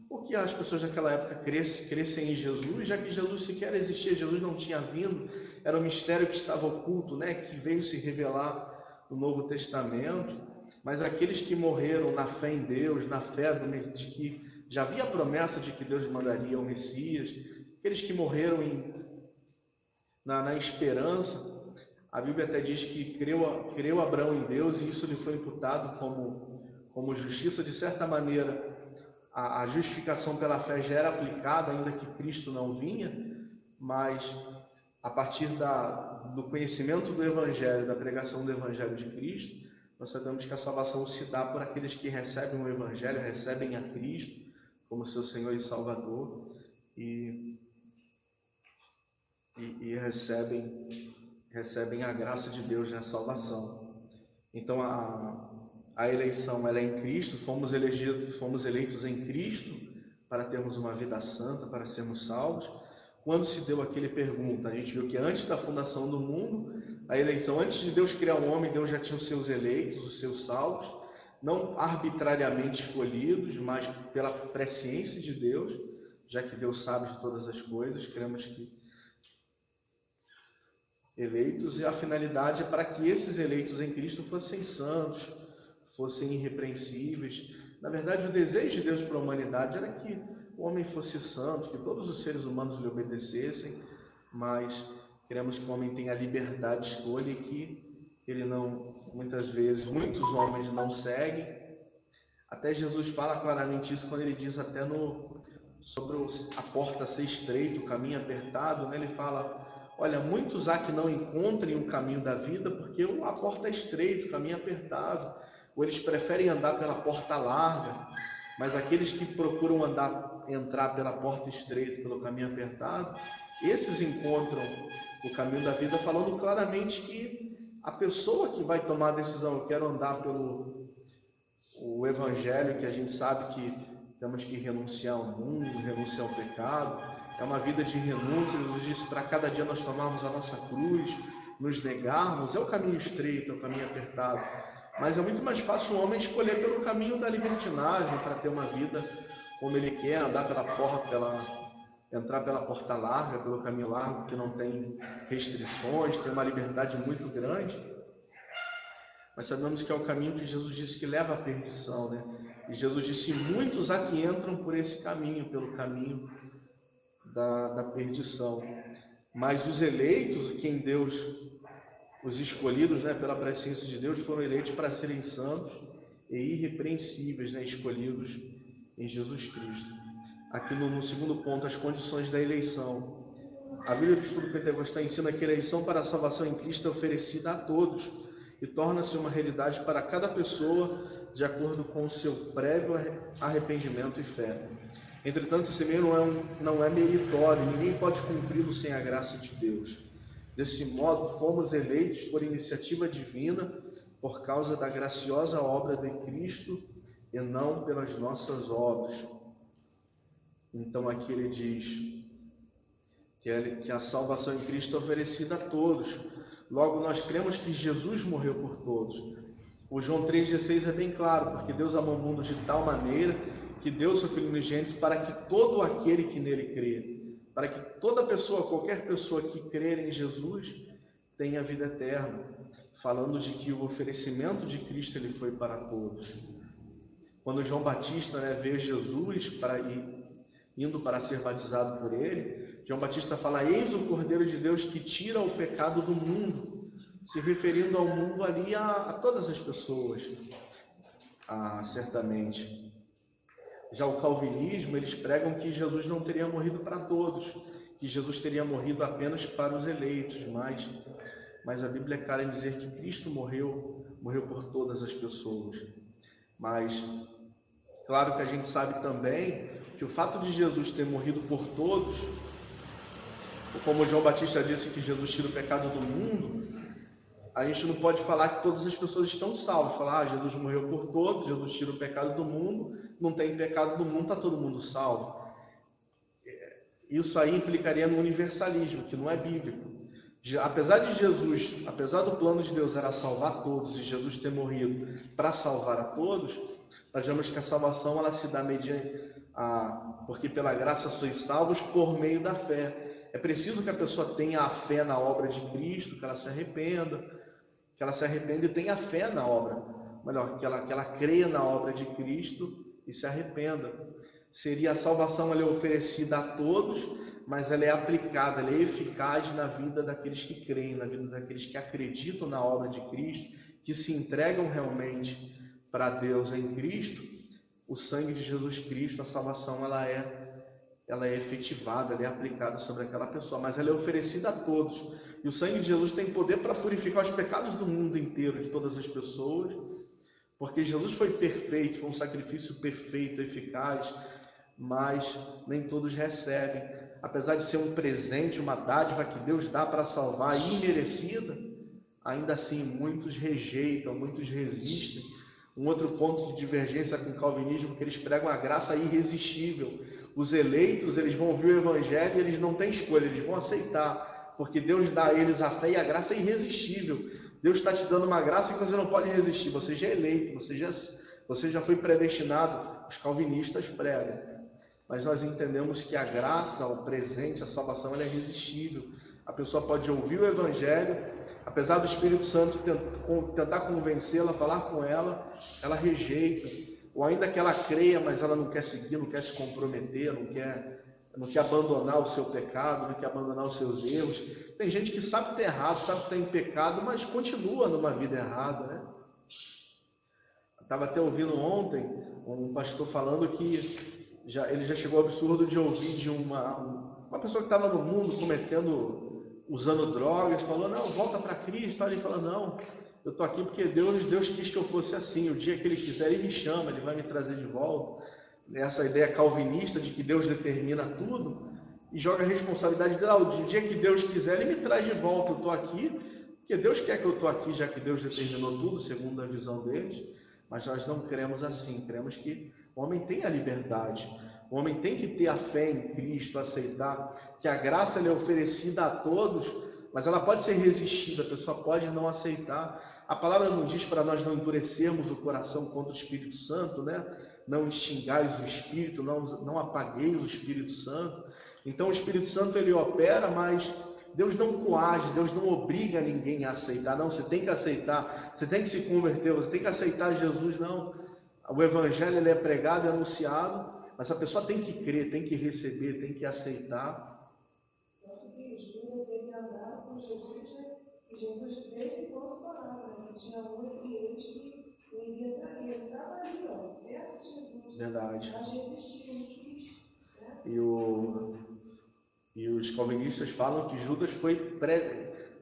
ou que as pessoas daquela época crescem em Jesus, já que Jesus sequer existia, Jesus não tinha vindo, era um mistério que estava oculto, né? Que veio se revelar no Novo Testamento. Mas aqueles que morreram na fé em Deus, na fé de que já havia a promessa de que Deus mandaria o Messias, aqueles que morreram na esperança, a Bíblia até diz que creu Abraão em Deus e isso lhe foi imputado como justiça. De certa maneira, a justificação pela fé já era aplicada, ainda que Cristo não vinha, mas a partir do conhecimento do Evangelho, da pregação do Evangelho de Cristo, nós sabemos que a salvação se dá por aqueles que recebem o Evangelho, recebem a Cristo como seu Senhor e Salvador e recebem a graça de Deus na salvação. Então a eleição ela é em Cristo, fomos eleitos em Cristo para termos uma vida santa, para sermos salvos. Quando se deu aquele pergunta, a gente viu que antes da fundação do mundo, a eleição, antes de Deus criar o homem, Deus já tinha os seus eleitos, os seus salvos, não arbitrariamente escolhidos, mas pela presciência de Deus, já que Deus sabe de todas as coisas, cremos que eleitos, e a finalidade é para que esses eleitos em Cristo fossem santos, fossem irrepreensíveis. Na verdade, o desejo de Deus para a humanidade era que o homem fosse santo, que todos os seres humanos lhe obedecessem, mas queremos que o homem tenha a liberdade de escolha e que ele não, muitos homens não seguem. Até Jesus fala claramente isso quando ele diz até sobre a porta ser estreita, o caminho apertado, né? Ele fala, olha, muitos há que não encontrem o caminho da vida porque a porta é estreita, o caminho é apertado, ou eles preferem andar pela porta larga, mas aqueles que procuram entrar pela porta estreita, pelo caminho apertado, esses encontram o caminho da vida, falando claramente que a pessoa que vai tomar a decisão, eu quero andar pelo o Evangelho, que a gente sabe que temos que renunciar ao mundo, renunciar ao pecado, é uma vida de renúncia. Jesus disse para cada dia nós tomarmos a nossa cruz, nos negarmos, é o caminho estreito, é o caminho apertado, mas é muito mais fácil o homem escolher pelo caminho da libertinagem, para ter uma vida como ele quer, andar entrar pela porta larga, pelo caminho largo, que não tem restrições, tem uma liberdade muito grande. Mas sabemos que é o caminho que Jesus disse que leva à perdição, né? E Jesus disse, muitos há que entram por esse caminho, pelo caminho da perdição. Mas os eleitos, quem Deus, os escolhidos, né, pela presciência de Deus, foram eleitos para serem santos e irrepreensíveis, né, escolhidos em Jesus Cristo. Aqui no segundo ponto, as condições da eleição. A Bíblia do Estudo Pentecostal ensina que a eleição para a salvação em Cristo é oferecida a todos e torna-se uma realidade para cada pessoa de acordo com o seu prévio arrependimento e fé. Entretanto, esse meio não é meritório, ninguém pode cumpri-lo sem a graça de Deus. Desse modo, fomos eleitos por iniciativa divina por causa da graciosa obra de Cristo e não pelas nossas obras. Então aqui ele diz que a salvação em Cristo é oferecida a todos. Logo, nós cremos que Jesus morreu por todos. O João 3,16 é bem claro, porque Deus amou o mundo de tal maneira que deu seu Filho unigênito para que todo aquele que nele crê, para que toda pessoa, qualquer pessoa que crer em Jesus, tenha vida eterna. Falando de que o oferecimento de Cristo ele foi para todos. Quando João Batista, né, vê Jesus indo para ser batizado por ele, João Batista fala: eis o Cordeiro de Deus que tira o pecado do mundo, se referindo ao mundo ali a todas as pessoas, certamente. Já o calvinismo, eles pregam que Jesus não teria morrido para todos, que Jesus teria morrido apenas para os eleitos, mas a Bíblia é clara em dizer que Cristo morreu por todas as pessoas. Mas, claro que a gente sabe também que o fato de Jesus ter morrido por todos, como João Batista disse que Jesus tira o pecado do mundo, a gente não pode falar que todas as pessoas estão salvas. Falar, Jesus morreu por todos, Jesus tira o pecado do mundo, não tem pecado do mundo, está todo mundo salvo. Isso aí implicaria no universalismo, que não é bíblico. Apesar do plano de Deus era salvar todos e Jesus ter morrido para salvar a todos, nós vemos que a salvação ela se dá porque pela graça sois salvos por meio da fé. É preciso que a pessoa tenha a fé na obra de Cristo, que ela se arrependa e tenha fé na obra, melhor, que ela creia na obra de Cristo e se arrependa. A salvação ela é oferecida a todos, mas ela é aplicada, ela é eficaz na vida daqueles que creem, na vida daqueles que acreditam na obra de Cristo, que se entregam realmente para Deus em Cristo. O sangue de Jesus Cristo, a salvação, ela é efetivada, ela é aplicada sobre aquela pessoa, mas ela é oferecida a todos. E o sangue de Jesus tem poder para purificar os pecados do mundo inteiro, de todas as pessoas, porque Jesus foi perfeito, foi um sacrifício perfeito, eficaz, mas nem todos recebem. Apesar de ser um presente, uma dádiva que Deus dá para salvar, imerecida, ainda assim muitos rejeitam, muitos resistem. Um outro ponto de divergência com o calvinismo, que eles pregam a graça irresistível. Os eleitos, eles vão ouvir o evangelho e eles não têm escolha, eles vão aceitar, porque Deus dá a eles a fé e a graça é irresistível. Deus está te dando uma graça que você não pode resistir, você já é eleito, você já foi predestinado. Os calvinistas pregam. Mas nós entendemos que a graça, o presente, a salvação, ela é irresistível. A pessoa pode ouvir o evangelho, apesar do Espírito Santo tentar convencê-la, falar com ela, ela rejeita. Ou ainda que ela creia, mas ela não quer seguir, não quer se comprometer, não quer abandonar o seu pecado, não quer abandonar os seus erros. Tem gente que sabe que está errado, sabe que está em pecado, mas continua numa vida errada, né? Estava até ouvindo ontem um pastor falando que ele já chegou ao absurdo de ouvir de uma pessoa que estava no mundo usando drogas, falou: não, volta para Cristo. Ele falou: não, eu estou aqui porque Deus quis que eu fosse assim. O dia que Ele quiser, Ele me chama, Ele vai me trazer de volta. Essa ideia calvinista de que Deus determina tudo e joga a responsabilidade dele: o dia que Deus quiser, Ele me traz de volta. Eu estou aqui porque Deus quer que eu estou aqui, já que Deus determinou tudo, segundo a visão deles. Mas nós não cremos assim, cremos que o homem tem a liberdade, o homem tem que ter a fé em Cristo, aceitar que a graça é oferecida a todos, mas ela pode ser resistida, a pessoa pode não aceitar. A palavra não diz para nós não endurecermos o coração contra o Espírito Santo, né? Não extingais o Espírito, não apagueis o Espírito Santo. Então o Espírito Santo ele opera, mas Deus não coage, Deus não obriga ninguém a aceitar. Não, você tem que aceitar, você tem que se converter, você tem que aceitar Jesus. Não, o Evangelho ele é pregado e anunciado, mas a pessoa tem que crer, tem que receber, tem que aceitar. Tanto que os Judas, ele andaram com Jesus, né? E Jesus de vez em quando falava, né? Que tinha um entre eles que iria trair. Ele estava ali, ó, perto de Jesus. Verdade. Mas resistiu, não quis, né? E os calvinistas falam que Judas foi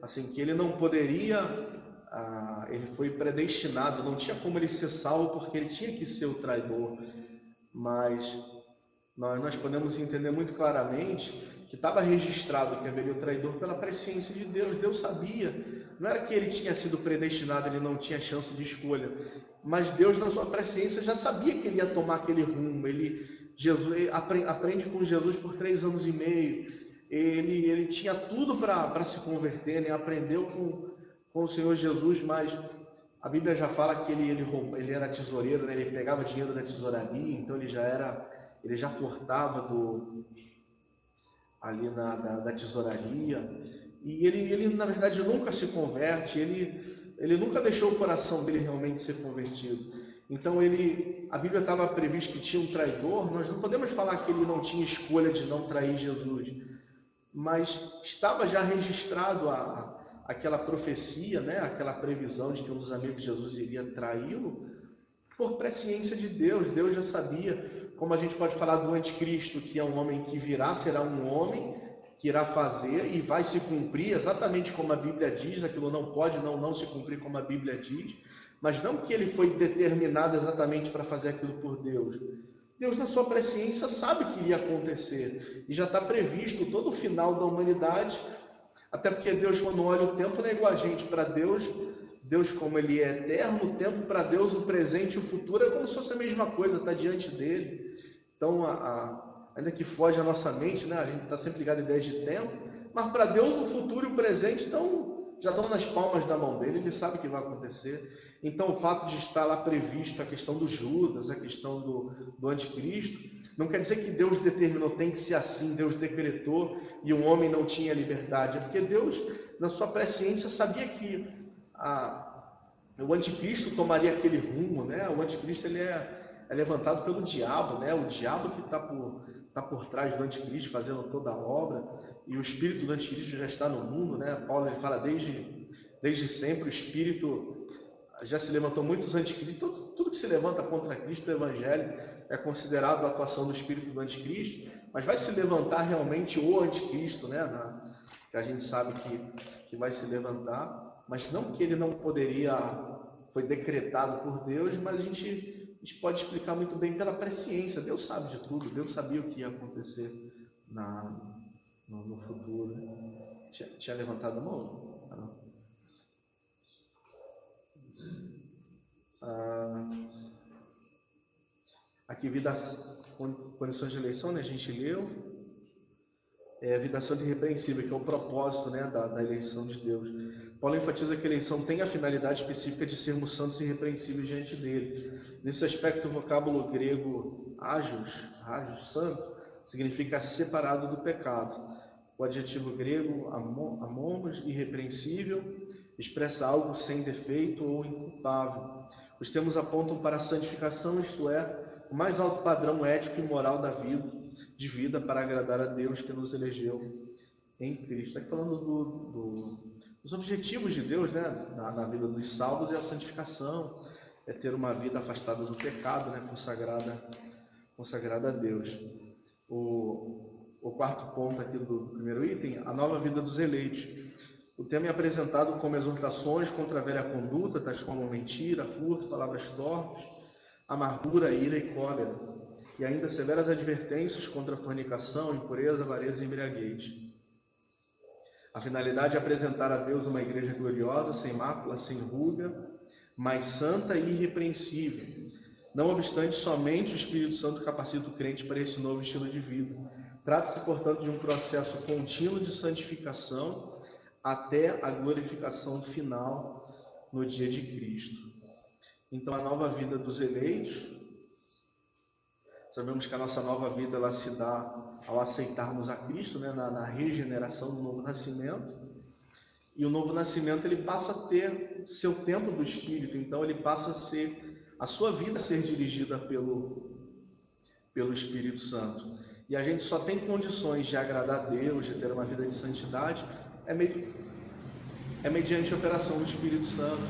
assim, que ele não poderia, ele foi predestinado, não tinha como ele ser salvo porque ele tinha que ser o traidor. Mas nós podemos entender muito claramente que estava registrado que haveria o traidor pela presciência de Deus. Deus sabia. Não era que ele tinha sido predestinado, ele não tinha chance de escolha. Mas Deus, na sua presciência, já sabia que ele ia tomar aquele rumo. Jesus aprende com Jesus por 3 anos e meio. Ele tinha tudo para se converter, né? Aprendeu com o Senhor Jesus, mas a Bíblia já fala que ele era tesoureiro, né? Ele pegava dinheiro da tesouraria, então ele já furtava ali da tesouraria. E ele na verdade nunca se converte, ele nunca deixou o coração dele realmente ser convertido. Então a Bíblia estava previsto que tinha um traidor. Nós não podemos falar que ele não tinha escolha de não trair Jesus, mas estava já registrado aquela profecia, né? Aquela previsão de que um dos amigos de Jesus iria traí-lo por presciência de Deus. Deus já sabia. Como a gente pode falar do anticristo, que é um homem que virá, será um homem que irá fazer e vai se cumprir exatamente como a Bíblia diz. Aquilo não pode não se cumprir como a Bíblia diz, mas não que ele foi determinado exatamente para fazer aquilo por Deus. Deus, na sua presciência, sabe que iria acontecer e já está previsto todo o final da humanidade. Até porque Deus, quando olha o tempo, não é igual a gente. Para Deus, como ele é eterno, o tempo para Deus, o presente e o futuro é como se fosse a mesma coisa, está diante dele. Então, ainda que foge a nossa mente, né? A gente está sempre ligado a ideias de tempo, mas para Deus o futuro e o presente já estão nas palmas da mão dele, ele sabe o que vai acontecer. Então, o fato de estar lá previsto a questão do Judas, a questão do anticristo, não quer dizer que Deus determinou, tem que ser assim, Deus decretou e o homem não tinha liberdade. É porque Deus, na sua presciência, sabia que o anticristo tomaria aquele rumo, né? O anticristo ele é levantado pelo diabo, né? O diabo que está por trás do anticristo, fazendo toda a obra, e o espírito do anticristo já está no mundo, né? Paulo ele fala desde sempre, o espírito já se levantou muitos anticristos. Tudo que se levanta contra Cristo, o evangelho, é considerado a atuação do espírito do anticristo, mas vai se levantar realmente o anticristo, né? Que a gente sabe que vai se levantar, mas não que ele não poderia, foi decretado por Deus, mas a gente pode explicar muito bem pela presciência. Deus sabe de tudo, Deus sabia o que ia acontecer no futuro. Tinha levantado a mão? Aqui, condições de eleição, né? A gente leu. A vida santa e irrepreensível, que é o propósito, né, da eleição de Deus. Paulo enfatiza que a eleição tem a finalidade específica de sermos santos e irrepreensíveis diante dele. Nesse aspecto, o vocábulo grego ágios, santo, significa separado do pecado. O adjetivo grego amomos, irrepreensível, expressa algo sem defeito ou inculpável. Os termos apontam para a santificação, isto é, o mais alto padrão ético e moral de vida para agradar a Deus que nos elegeu em Cristo. Está aqui falando dos objetivos de Deus, né, na vida dos salvos, é a santificação, é ter uma vida afastada do pecado, né, consagrada a Deus. O quarto ponto aqui do primeiro item, a nova vida dos eleitos. O tema é apresentado como exortações contra a velha conduta, tais como mentira, furto, palavras torpes, amargura, ira e cólera, e ainda severas advertências contra a fornicação, impureza, avareza e embriaguez. A finalidade é apresentar a Deus uma igreja gloriosa, sem mácula, sem ruga, mas santa e irrepreensível. Não obstante, somente o Espírito Santo capacita o crente para esse novo estilo de vida. Trata-se, portanto, de um processo contínuo de santificação até a glorificação final no dia de Cristo. Então, a nova vida dos eleitos, sabemos que a nossa nova vida ela se dá ao aceitarmos a Cristo, né, na regeneração do novo nascimento. E o novo nascimento ele passa a ter seu tempo do Espírito, então ele passa a sua vida a ser dirigida pelo pelo Espírito Santo. E a gente só tem condições de agradar a Deus, de ter uma vida de santidade, mediante a operação do Espírito Santo.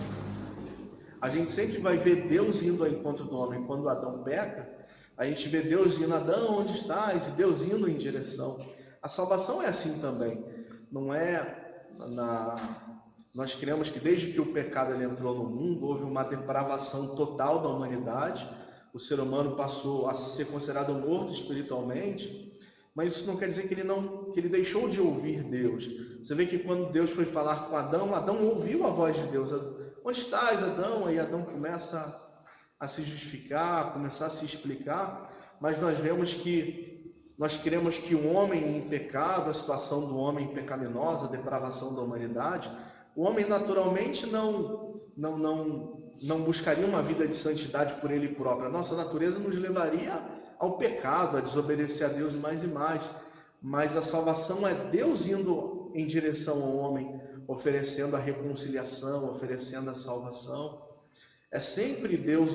A gente sempre vai ver Deus indo ao encontro do homem. Quando Adão peca, a gente vê Deus indo: Adão, onde estás? E Deus indo em direção. A salvação é assim também. Não é Nós cremos que desde que o pecado ele entrou no mundo, houve uma depravação total da humanidade. O ser humano passou a ser considerado morto espiritualmente, mas isso não quer dizer que ele deixou de ouvir Deus. Você vê que quando Deus foi falar com Adão, Adão ouviu a voz de Deus. Onde estás, Adão? Aí Adão começa a se justificar, a começar a se explicar, mas nós cremos que o homem em pecado, a situação do homem pecaminosa, a depravação da humanidade, o homem naturalmente não buscaria uma vida de santidade por ele próprio. A nossa natureza nos levaria ao pecado, a desobedecer a Deus mais e mais. Mas a salvação é Deus indo em direção ao homem, oferecendo a reconciliação, oferecendo a salvação. É sempre Deus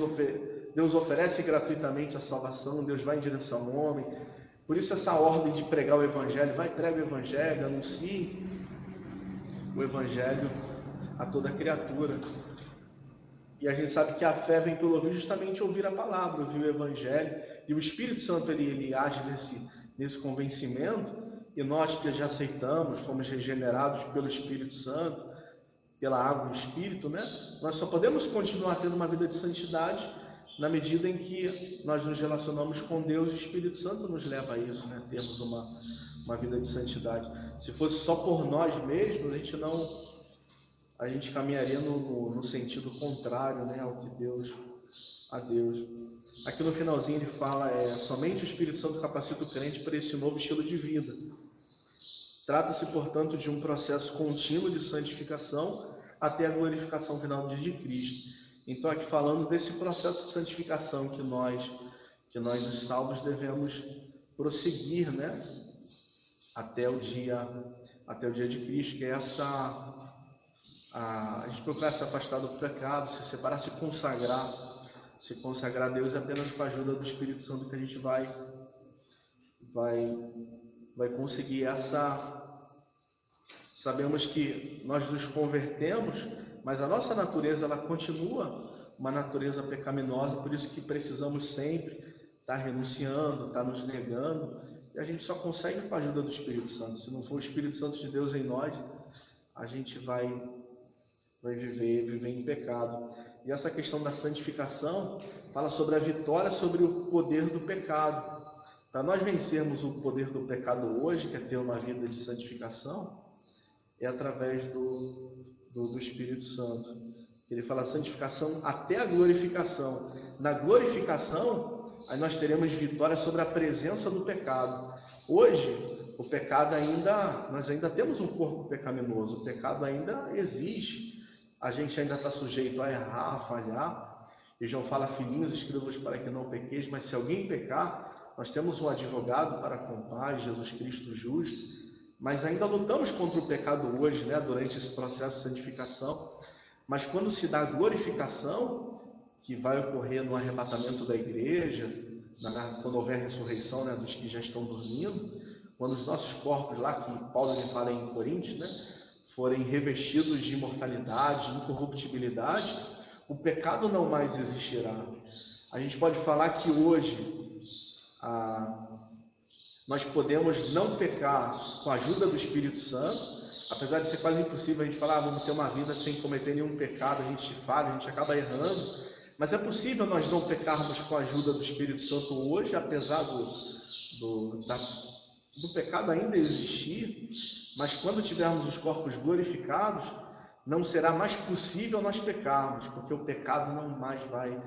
oferece gratuitamente a salvação, Deus vai em direção ao homem. Por isso essa ordem de pregar o Evangelho: vai, prega o Evangelho, anuncie o Evangelho a toda criatura. E a gente sabe que a fé vem pelo ouvir, justamente ouvir a palavra, ouvir o Evangelho. E o Espírito Santo ele age nesse convencimento. E nós que já aceitamos, fomos regenerados pelo Espírito Santo, pela água do Espírito, né? Nós só podemos continuar tendo uma vida de santidade na medida em que nós nos relacionamos com Deus. E o Espírito Santo nos leva a isso, né? Temos uma vida de santidade. Se fosse só por nós mesmos, a gente caminharia no sentido contrário, né, a Deus. Aqui no finalzinho ele fala: somente o Espírito Santo capacita o crente para esse novo estilo de vida. Trata-se, portanto, de um processo contínuo de santificação até a glorificação final do dia de Cristo. Então, aqui falando desse processo de santificação que nós os salvos devemos prosseguir, né, até o dia de Cristo, que é a gente procurar se afastar do pecado, se separar, se consagrar a Deus. Apenas com a ajuda do Espírito Santo que a gente vai conseguir Sabemos que nós nos convertemos, mas a nossa natureza ela continua uma natureza pecaminosa, por isso que precisamos sempre estar renunciando, estar nos negando, e a gente só consegue com a ajuda do Espírito Santo. Se não for o Espírito Santo de Deus em nós, a gente vai viver em pecado. E essa questão da santificação fala sobre a vitória sobre o poder do pecado. Para nós vencermos o poder do pecado hoje, que é ter uma vida de santificação, é através do Espírito Santo. Ele fala santificação até a glorificação. Na glorificação, aí nós teremos vitória sobre a presença do pecado. Hoje, o pecado nós ainda temos um corpo pecaminoso, o pecado ainda existe. A gente ainda está sujeito a errar, a falhar. E João fala: filhinhos, escrevo-vos para que não pequeis, mas se alguém pecar, nós temos um advogado para com o Pai, Jesus Cristo justo. Mas ainda lutamos contra o pecado hoje, né, durante esse processo de santificação. Mas quando se dá a glorificação, que vai ocorrer no arrebatamento da igreja, quando houver a ressurreição, né, dos que já estão dormindo, quando os nossos corpos lá, que Paulo ele fala em Coríntios, né, forem revestidos de imortalidade, de incorruptibilidade, o pecado não mais existirá. A gente pode falar que hoje nós podemos não pecar com a ajuda do Espírito Santo, apesar de ser quase impossível a gente falar: vamos ter uma vida sem cometer nenhum pecado, a gente falha, a gente acaba errando, mas é possível nós não pecarmos com a ajuda do Espírito Santo hoje, apesar do pecado ainda existir. Mas quando tivermos os corpos glorificados, não será mais possível nós pecarmos, porque o pecado não mais vai.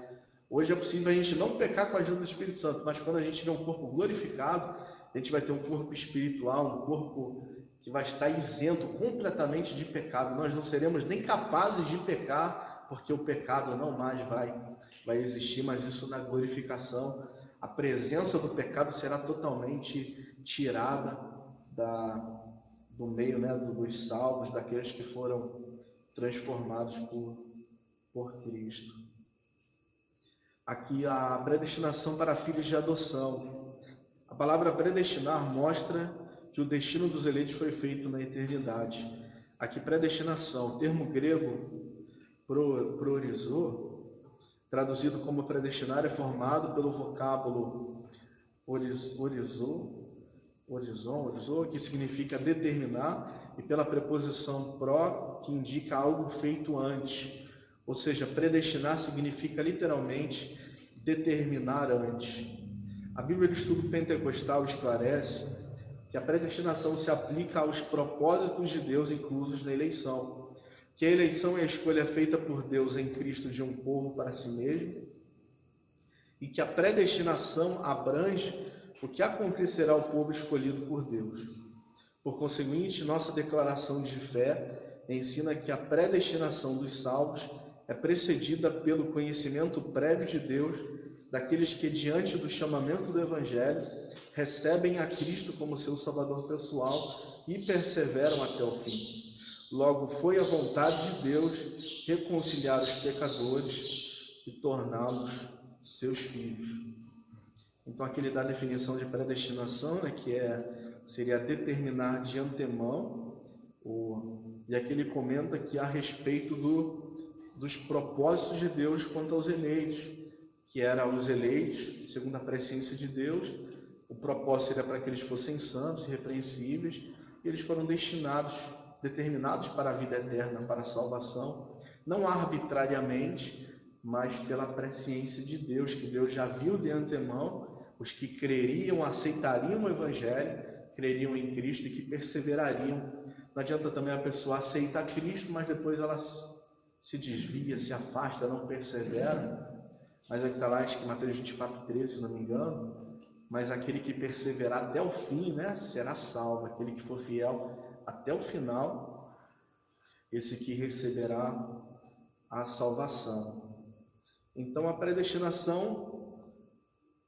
Hoje é possível a gente não pecar com a ajuda do Espírito Santo, mas quando a gente tiver um corpo glorificado, a gente vai ter um corpo espiritual, um corpo que vai estar isento completamente de pecado. Nós não seremos nem capazes de pecar, porque o pecado não mais vai existir, mas isso na glorificação. A presença do pecado será totalmente tirada do meio, né, dos salvos, daqueles que foram transformados por Cristo. Aqui a predestinação para filhos de adoção. palavra predestinar mostra que o destino dos eleitos foi feito na eternidade. Aqui, predestinação, o termo grego proorizo, traduzido como predestinar, é formado pelo vocábulo horizon, que significa determinar, e pela preposição pro, que indica algo feito antes. Ou seja, predestinar significa literalmente determinar antes. A Bíblia do Estudo Pentecostal esclarece que a predestinação se aplica aos propósitos de Deus inclusos na eleição, que a eleição é a escolha feita por Deus em Cristo de um povo para si mesmo, e que a predestinação abrange o que acontecerá ao povo escolhido por Deus. Por conseguinte, nossa declaração de fé ensina que a predestinação dos salvos é precedida pelo conhecimento prévio de Deus daqueles que, diante do chamamento do Evangelho, recebem a Cristo como seu Salvador pessoal e perseveram até o fim. Logo, foi a vontade de Deus reconciliar os pecadores e torná-los seus filhos. Então, aqui ele dá a definição de predestinação, né, que seria determinar de antemão, e aqui ele comenta que a respeito dos propósitos de Deus quanto aos eleitos, que eram os eleitos, segundo a presciência de Deus, o propósito era para que eles fossem santos, irrepreensíveis, e eles foram determinados para a vida eterna, para a salvação, não arbitrariamente, mas pela presciência de Deus, que Deus já viu de antemão os que creriam, aceitariam o Evangelho, creriam em Cristo e que perseverariam. Não adianta também a pessoa aceitar Cristo, mas depois ela se desvia, se afasta, não persevera. Mas aqui está lá, acho que Mateus 24:13, se não me engano. Mas aquele que perseverar até o fim, né, será salvo. Aquele que for fiel até o final, esse que receberá a salvação. Então, a predestinação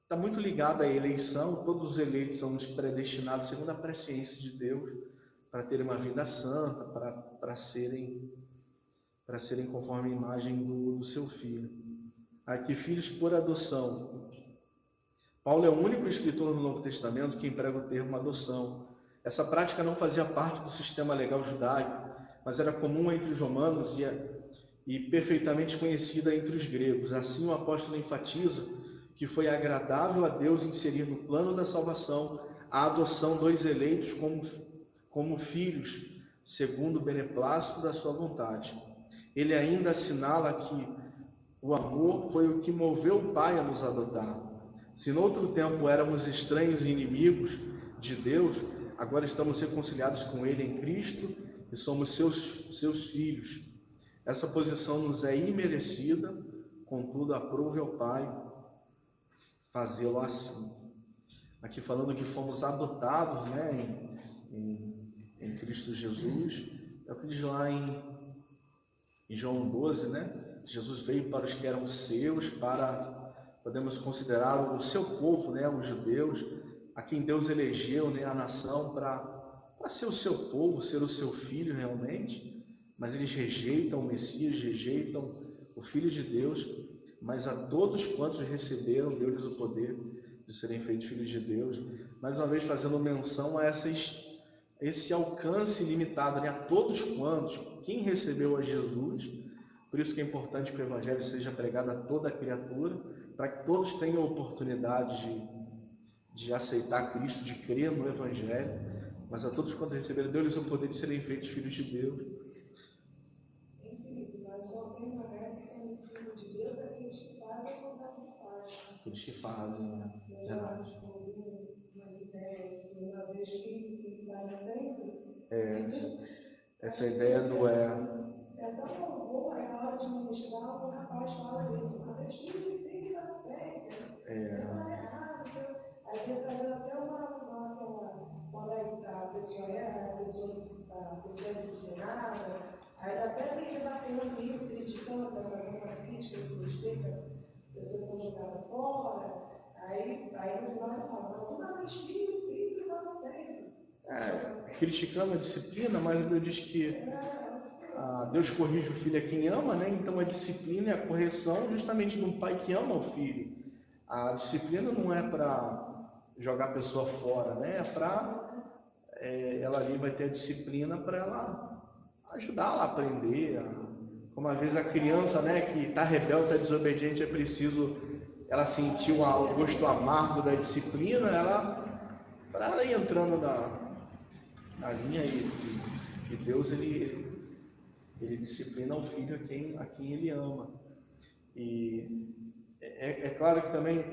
está muito ligada à eleição. Todos os eleitos são predestinados segundo a presciência de Deus para terem uma vida santa, para serem conforme a imagem do seu Filho. Aqui, filhos por adoção. Paulo é o único escritor no Novo Testamento que emprega o termo adoção. Essa prática não fazia parte do sistema legal judaico, mas era comum entre os romanos e perfeitamente conhecida entre os gregos. Assim, o apóstolo enfatiza que foi agradável a Deus inserir no plano da salvação a adoção dos eleitos como filhos, segundo o beneplácito da sua vontade. Ele ainda assinala que o amor foi o que moveu o Pai a nos adotar. Se no outro tempo éramos estranhos e inimigos de Deus, agora estamos reconciliados com Ele em Cristo e somos seus filhos. Essa posição nos é imerecida, contudo, aprove ao Pai fazê-lo assim. Aqui falando que fomos adotados, né, em Cristo Jesus, é o que diz lá em João 12, né? Jesus veio para os que eram seus, podemos considerar o seu povo, né, os judeus, a quem Deus elegeu, né, a nação, para ser o seu povo, ser o seu filho realmente, mas eles rejeitam o Messias, rejeitam o Filho de Deus, mas a todos quantos receberam, deu-lhes o poder de serem feitos filhos de Deus, mais uma vez fazendo menção a esse alcance limitado, né, a todos quantos, quem recebeu a Jesus. Por isso que é importante que o Evangelho seja pregado a toda a criatura, para que todos tenham a oportunidade de aceitar Cristo, de crer no Evangelho, mas a todos quantos receberam, deu-lhes o poder de serem feitos filhos de Deus. Enfim, nós só permanecem sendo filhos de Deus aqueles que fazem a vontade do Pai. Aqueles que fazem, né? Eu já ouvi umas ideias, uma vez filho para sempre. Essa ideia do É tão boa, na hora de ministrar, o rapaz fala isso, uma vez fique para sempre. Você não é errado. Aí ele trazendo até uma alusão, quando a pessoa erra, a pessoa é disciplinada, aí até ele batendo nisso, criticando, fazendo uma crítica a esse respeito, as pessoas são jogadas fora, aí no final ele fala, mas uma vez filho para sempre. Criticando a disciplina, mas a Bíblia diz que Deus corrige o filho a quem ama, né? Então a disciplina e a correção justamente de um pai que ama o filho. A disciplina não é para jogar a pessoa fora, né? Ela ali vai ter a disciplina para ela ajudar ela a aprender. Como às vezes a criança, né, que está rebelde, está desobediente, é preciso ela sentir o gosto amargo da disciplina, para ela ir entrando na linha que Deus ele disciplina o filho a quem ele ama. E é claro que também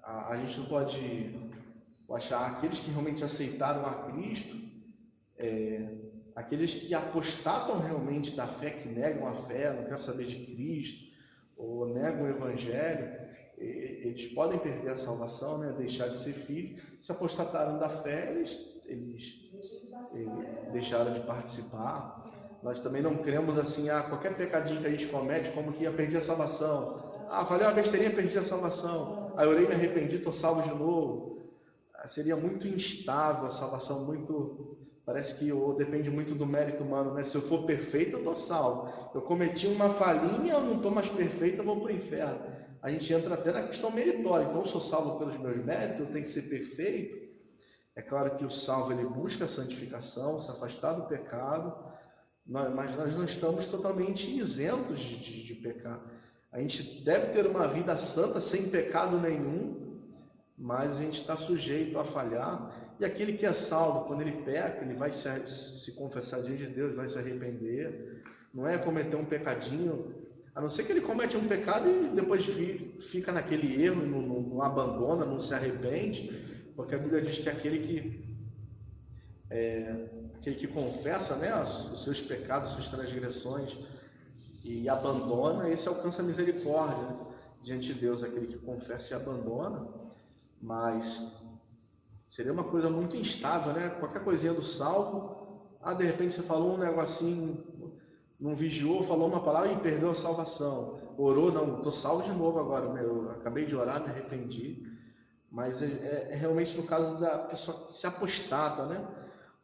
a gente não pode achar aqueles que realmente aceitaram a Cristo, aqueles que apostatam realmente da fé, que negam a fé, não querem saber de Cristo, ou negam o Evangelho, eles podem perder a salvação, né? Deixar de ser filhos. Se apostataram da fé, eles deixaram de participar. Nós também não cremos assim, qualquer pecadinho que a gente comete, como que perdi a salvação. Falei uma besteirinha, perdi a salvação. Eu orei, me arrependi, estou salvo de novo. Seria muito instável a salvação, parece que depende muito do mérito humano, né? Se eu for perfeito, eu estou salvo. Eu cometi uma falhinha, eu não estou mais perfeito, eu vou para o inferno. A gente entra até na questão meritória. Então, eu sou salvo pelos meus méritos, eu tenho que ser perfeito. É claro que o salvo, ele busca a santificação, se afastar do pecado, mas nós não estamos totalmente isentos de pecar. A gente deve ter uma vida santa, sem pecado nenhum, mas a gente está sujeito a falhar. E aquele que é salvo, quando ele peca, ele vai se confessar diante de Deus, vai se arrepender. Não é cometer um pecadinho, a não ser que ele comete um pecado e depois fica naquele erro, não abandona, não se arrepende, porque a Bíblia diz que aquele que confessa, né, os seus pecados, suas transgressões e abandona, esse alcança a misericórdia, né, diante de Deus. Aquele que confessa e abandona, mas seria uma coisa muito instável, né? Qualquer coisinha do salvo, de repente você falou um negocinho, não vigiou, falou uma palavra e perdeu a salvação. Orou, não, estou salvo de novo agora, eu acabei de orar, me arrependi. Mas é realmente no caso da pessoa que se apostata, né?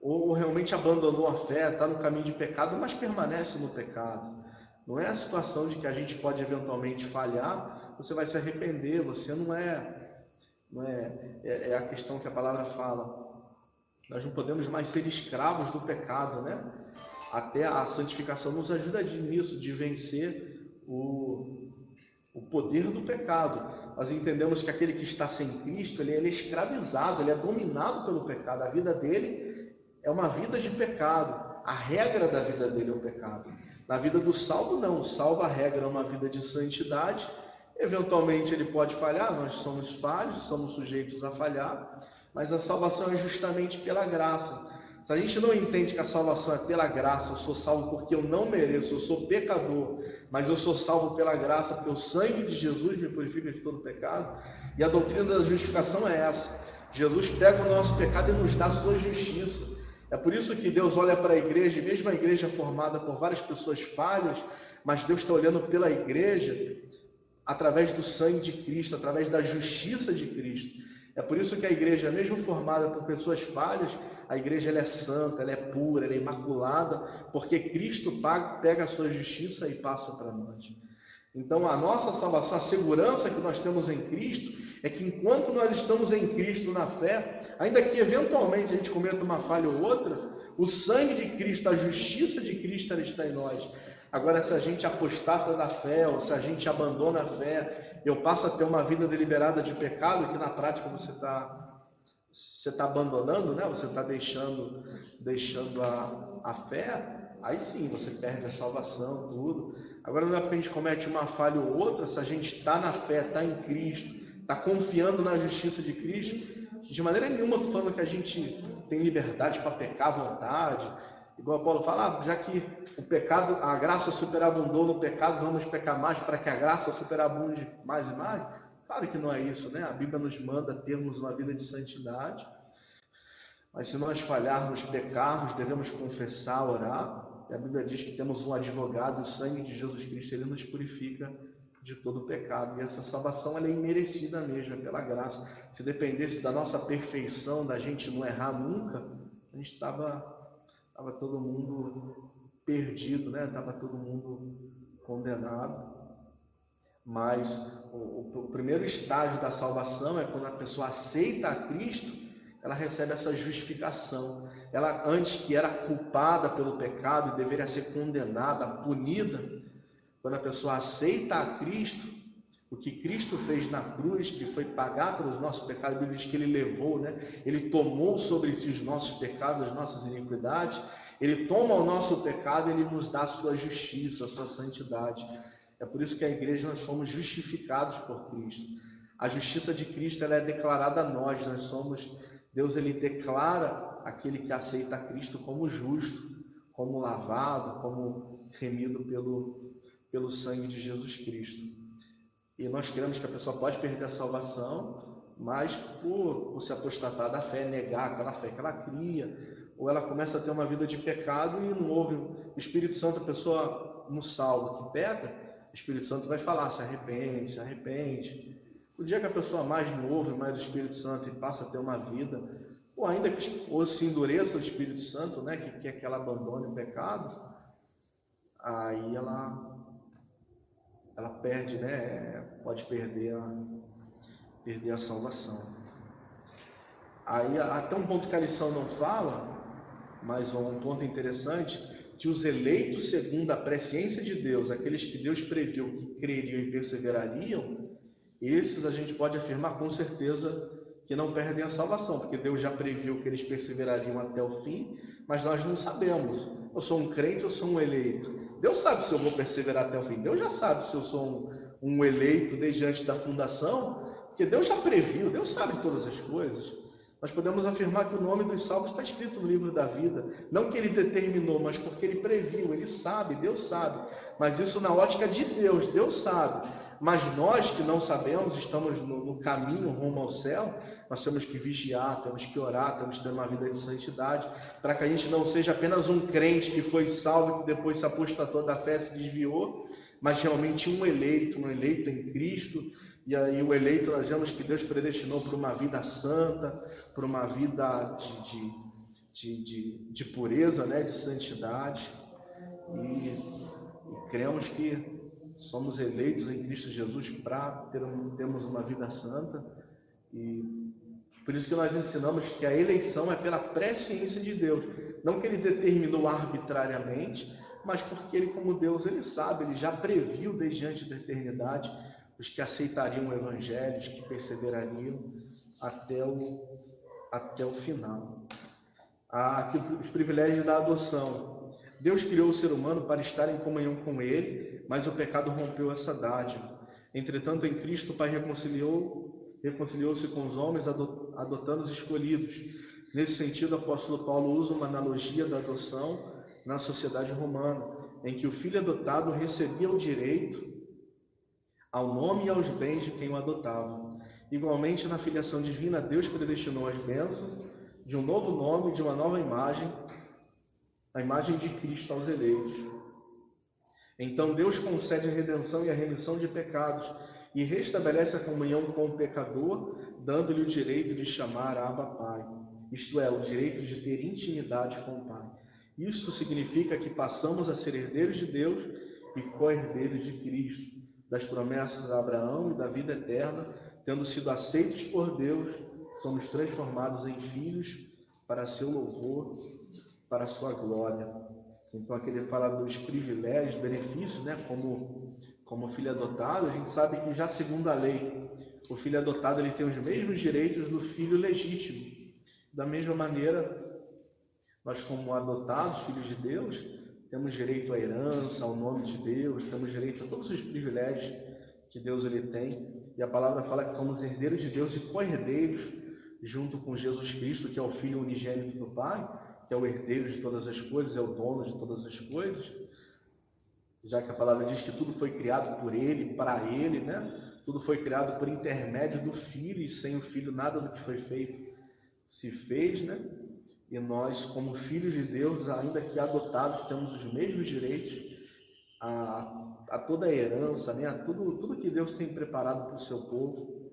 Ou realmente abandonou a fé, está no caminho de pecado, mas permanece no pecado. Não é a situação de que a gente pode eventualmente falhar, você vai se arrepender, você não é a questão que a palavra fala. Nós não podemos mais ser escravos do pecado, né? Até a santificação nos ajuda nisso, de vencer o poder do pecado. Nós entendemos que aquele que está sem Cristo, ele é escravizado, ele é dominado pelo pecado. A vida dele é uma vida de pecado. A regra da vida dele é o pecado. Na vida do salvo, não. O salvo, a regra é uma vida de santidade. Eventualmente ele pode falhar, nós somos falhos, somos sujeitos a falhar, mas a salvação é justamente pela graça. Se a gente não entende que a salvação é pela graça, eu sou salvo porque eu não mereço, eu sou pecador, mas eu sou salvo pela graça, porque o sangue de Jesus me purifica de todo pecado. E a doutrina da justificação é essa: Jesus pega o nosso pecado e nos dá a sua justiça. É por isso que Deus olha para a igreja, mesmo a igreja formada por várias pessoas falhas, mas Deus está olhando pela igreja através do sangue de Cristo, através da justiça de Cristo. É por isso que a igreja, mesmo formada por pessoas falhas, a igreja ela é santa, ela é pura, ela é imaculada, porque Cristo pega a sua justiça e passa para nós. Então, a nossa salvação, a segurança que nós temos em Cristo, é que enquanto nós estamos em Cristo na fé, ainda que eventualmente a gente cometa uma falha ou outra, o sangue de Cristo, a justiça de Cristo, ela está em nós. Agora, se a gente apostata da fé, ou se a gente abandona a fé, eu passo a ter uma vida deliberada de pecado, que na prática você está abandonando, né? Você está deixando a fé, aí sim, você perde a salvação, tudo. Agora, não é porque a gente comete uma falha ou outra, se a gente está na fé, está em Cristo, está confiando na justiça de Cristo, de maneira nenhuma estou falando que a gente tem liberdade para pecar à vontade. Igual Paulo fala, já que o pecado, a graça superabundou no pecado, vamos pecar mais para que a graça superabunde mais e mais? Claro que não é isso, né? A Bíblia nos manda termos uma vida de santidade, mas se nós falharmos, pecarmos, devemos confessar, orar. E a Bíblia diz que temos um advogado, o sangue de Jesus Cristo, ele nos purifica de todo pecado. E essa salvação ela é imerecida mesmo, é pela graça. Se dependesse da nossa perfeição, da gente não errar nunca, a gente estava todo mundo perdido, né? Estava todo mundo condenado. Mas o primeiro estágio da salvação é quando a pessoa aceita a Cristo, ela recebe essa justificação. Ela, antes que era culpada pelo pecado e deveria ser condenada, punida, quando a pessoa aceita a Cristo, o que Cristo fez na cruz, que foi pagar pelos nossos pecados, a Bíblia diz que Ele levou, né? Ele tomou sobre si os nossos pecados, as nossas iniquidades, Ele toma o nosso pecado e Ele nos dá a sua justiça, a sua santidade. É por isso que a igreja, nós fomos justificados por Cristo. A justiça de Cristo, ela é declarada a nós somos, Deus, Ele declara aquele que aceita a Cristo como justo, como lavado, como remido pelo sangue de Jesus Cristo. E nós cremos que a pessoa pode perder a salvação, mas por se apostatar da fé, negar aquela fé que ela cria, ou ela começa a ter uma vida de pecado e não ouve o Espírito Santo, a pessoa no salvo que peca, o Espírito Santo vai falar, se arrepende, se arrepende. O dia que a pessoa mais não ouve mais o Espírito Santo e passa a ter uma vida, ou ainda que ou se endureça o Espírito Santo, né, que quer que ela abandone o pecado, aí ela perde, né, pode perder a salvação. Aí até um ponto que a lição não fala, mas um ponto interessante, que os eleitos segundo a presciência de Deus, aqueles que Deus previu que creriam e perseverariam, esses a gente pode afirmar com certeza que não perdem a salvação, porque Deus já previu que eles perseverariam até o fim, mas nós não sabemos. Eu sou um crente ou sou um eleito? Deus sabe se eu vou perseverar até o fim. Deus já sabe se eu sou um eleito desde antes da fundação, porque Deus já previu, Deus sabe de todas as coisas. Nós podemos afirmar que o nome dos salvos está escrito no livro da vida. Não que ele determinou, mas porque ele previu, ele sabe, Deus sabe. Mas isso na ótica de Deus, Deus sabe. Mas nós que não sabemos, estamos no caminho rumo ao céu, nós temos que vigiar, temos que orar, temos que ter uma vida de santidade, para que a gente não seja apenas um crente que foi salvo e que depois se apostatou da fé, se desviou, mas realmente um eleito em Cristo. E aí o eleito, nós vemos que Deus predestinou para uma vida santa, para uma vida de pureza, né, de santidade. E cremos que somos eleitos em Cristo Jesus para termos uma vida santa. E por isso que nós ensinamos que a eleição é pela presciência de Deus. Não que Ele determinou arbitrariamente, mas porque Ele, como Deus, Ele sabe, Ele já previu desde antes da eternidade os que aceitariam o Evangelho, os que perseverariam até o final. Aqui os privilégios da adoção. Deus criou o ser humano para estar em comunhão com Ele, mas o pecado rompeu essa dádiva. Entretanto, em Cristo, o Pai reconciliou-se com os homens, adotando os escolhidos. Nesse sentido, o apóstolo Paulo usa uma analogia da adoção na sociedade romana, em que o filho adotado recebia o direito ao nome e aos bens de quem o adotava. Igualmente, na filiação divina, Deus predestinou as bênçãos de um novo nome, de uma nova imagem, a imagem de Cristo aos eleitos. Então, Deus concede a redenção e a remissão de pecados e restabelece a comunhão com o pecador, dando-lhe o direito de chamar Abba Pai, isto é, o direito de ter intimidade com o Pai. Isso significa que passamos a ser herdeiros de Deus e co-herdeiros de Cristo, das promessas de Abraão e da vida eterna, tendo sido aceitos por Deus, somos transformados em filhos para seu louvor, para a sua glória. Então aqui ele fala dos privilégios, benefícios, né? Como filho adotado, a gente sabe que já segundo a lei, o filho adotado ele tem os mesmos direitos do filho legítimo. Da mesma maneira, nós como adotados, filhos de Deus, temos direito à herança, ao nome de Deus, temos direito a todos os privilégios que Deus ele tem. E a palavra fala que somos herdeiros de Deus e co-herdeiros junto com Jesus Cristo, que é o Filho unigênito do Pai, que é o herdeiro de todas as coisas, é o dono de todas as coisas. Já que a palavra diz que tudo foi criado por Ele, para Ele, né? Tudo foi criado por intermédio do Filho, e sem o Filho nada do que foi feito se fez, né? E nós, como filhos de Deus, ainda que adotados, temos os mesmos direitos a toda a herança, né? A tudo que Deus tem preparado para o seu povo,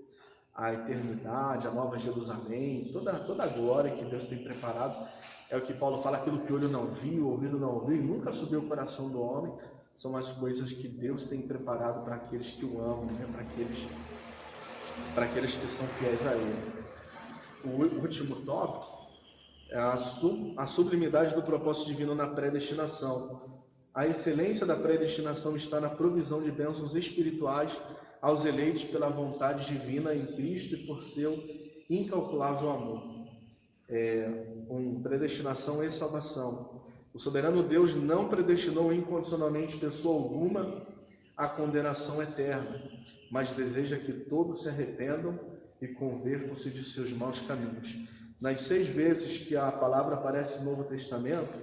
a eternidade, a nova Jerusalém, toda a glória que Deus tem preparado. É o que Paulo fala, aquilo que o olho não viu, o ouvido não ouviu, nunca subiu o coração do homem, são as coisas que Deus tem preparado para aqueles que o amam, né? Para aqueles que são fiéis a Ele. O último tópico é a sublimidade do propósito divino na predestinação. A excelência da predestinação está na provisão de bênçãos espirituais aos eleitos pela vontade divina em Cristo e por seu incalculável amor. Predestinação e salvação. O soberano Deus não predestinou incondicionalmente pessoa alguma à condenação eterna, mas deseja que todos se arrependam e convertam-se de seus maus caminhos. Nas 6 vezes que a palavra aparece no Novo Testamento,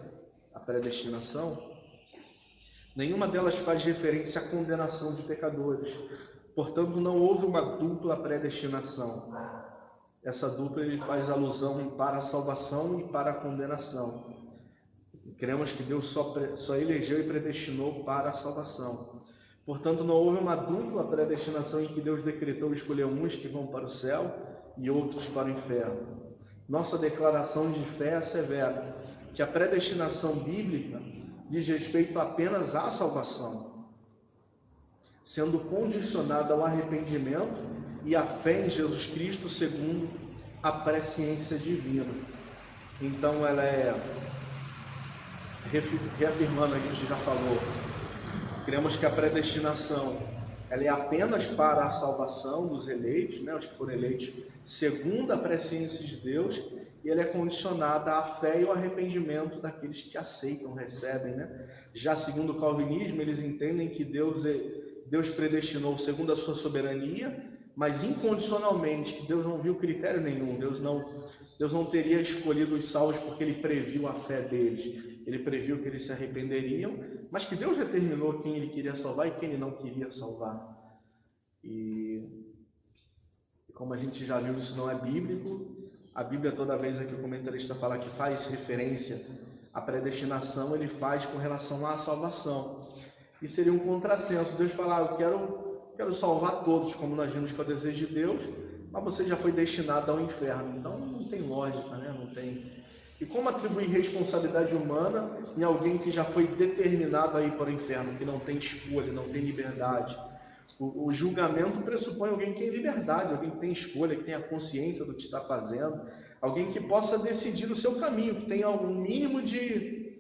a predestinação, nenhuma delas faz referência à condenação de pecadores. Portanto, não houve uma dupla predestinação. Essa dupla ele faz alusão para a salvação e para a condenação. Cremos que Deus só elegeu e predestinou para a salvação. Portanto, não houve uma dupla predestinação em que Deus decretou escolher uns que vão para o céu e outros para o inferno. Nossa declaração de fé assevera que a predestinação bíblica diz respeito apenas à salvação, sendo condicionada ao arrependimento e à fé em Jesus Cristo segundo a presciência divina. Então, ela reafirmando aquilo que a gente já falou, cremos que a predestinação ela é apenas para a salvação dos eleitos, né, os que foram eleitos segundo a presciência de Deus, e ela é condicionada à fé e ao arrependimento daqueles que aceitam, recebem, né? Já segundo o calvinismo, eles entendem que Deus predestinou segundo a sua soberania, mas incondicionalmente, que Deus não viu critério nenhum, Deus não teria escolhido os salvos porque Ele previu a fé deles, Ele previu que eles se arrependeriam, mas que Deus determinou quem Ele queria salvar e quem Ele não queria salvar. E como a gente já viu, isso não é bíblico. A Bíblia, toda vez que o comentarista fala que faz referência à predestinação, ele faz com relação à salvação. E seria um contrassenso. Deus falar, eu quero salvar todos, como nós vimos que é o desejo de Deus, mas você já foi destinado ao inferno. Então não tem lógica, né? Não tem. E como atribuir responsabilidade humana em alguém que já foi determinado a ir para o inferno, que não tem escolha, não tem liberdade? O julgamento pressupõe alguém que tem liberdade, alguém que tem escolha, que tem a consciência do que está fazendo, alguém que possa decidir o seu caminho, que tenha algum mínimo de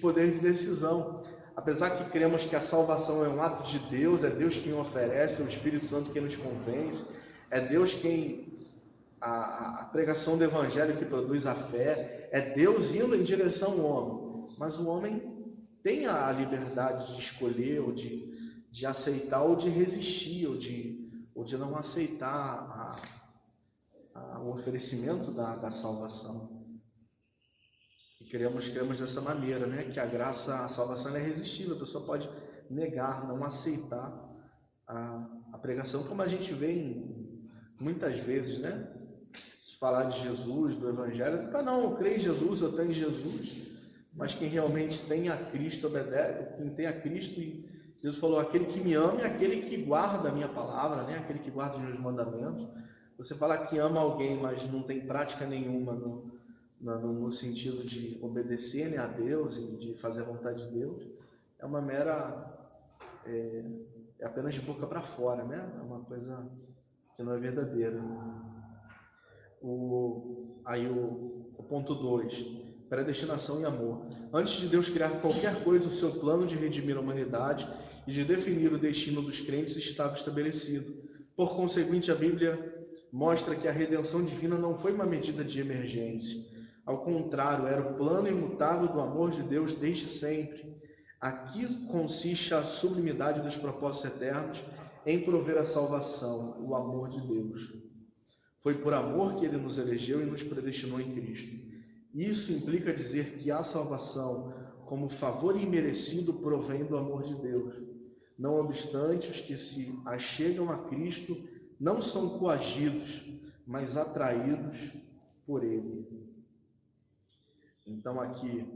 poder de decisão. Apesar que cremos que a salvação é um ato de Deus, é Deus quem oferece, é o Espírito Santo quem nos convence, é Deus quem... A pregação do Evangelho que produz a fé, é Deus indo em direção ao homem, mas o homem tem a liberdade de escolher, ou de aceitar, ou de resistir, ou de não aceitar o oferecimento da salvação. E cremos dessa maneira, né? Que a salvação é irresistível, a pessoa pode negar, não aceitar a pregação, como a gente vê muitas vezes, né? Se falar de Jesus, do Evangelho, não, eu creio em Jesus, eu tenho Jesus, mas quem realmente tem a Cristo obedece, quem tem a Cristo, e Jesus falou, aquele que me ama é aquele que guarda a minha palavra, né? Aquele que guarda os meus mandamentos. Você falar que ama alguém, mas não tem prática nenhuma no sentido de obedecer, né, a Deus e de fazer a vontade de Deus, é uma mera... é apenas de boca para fora, né? É uma coisa que não é verdadeira. O ponto 2, predestinação e amor. Antes de Deus criar qualquer coisa, o seu plano de redimir a humanidade e de definir o destino dos crentes estava estabelecido. Por conseguinte, a Bíblia mostra que a redenção divina não foi uma medida de emergência. Ao contrário, era o plano imutável do amor de Deus desde sempre. Aqui consiste a sublimidade dos propósitos eternos em prover a salvação, o amor de Deus. Foi por amor que Ele nos elegeu e nos predestinou em Cristo. Isso implica dizer que a salvação, como favor imerecido, provém do amor de Deus. Não obstante, os que se achegam a Cristo não são coagidos, mas atraídos por Ele. Então aqui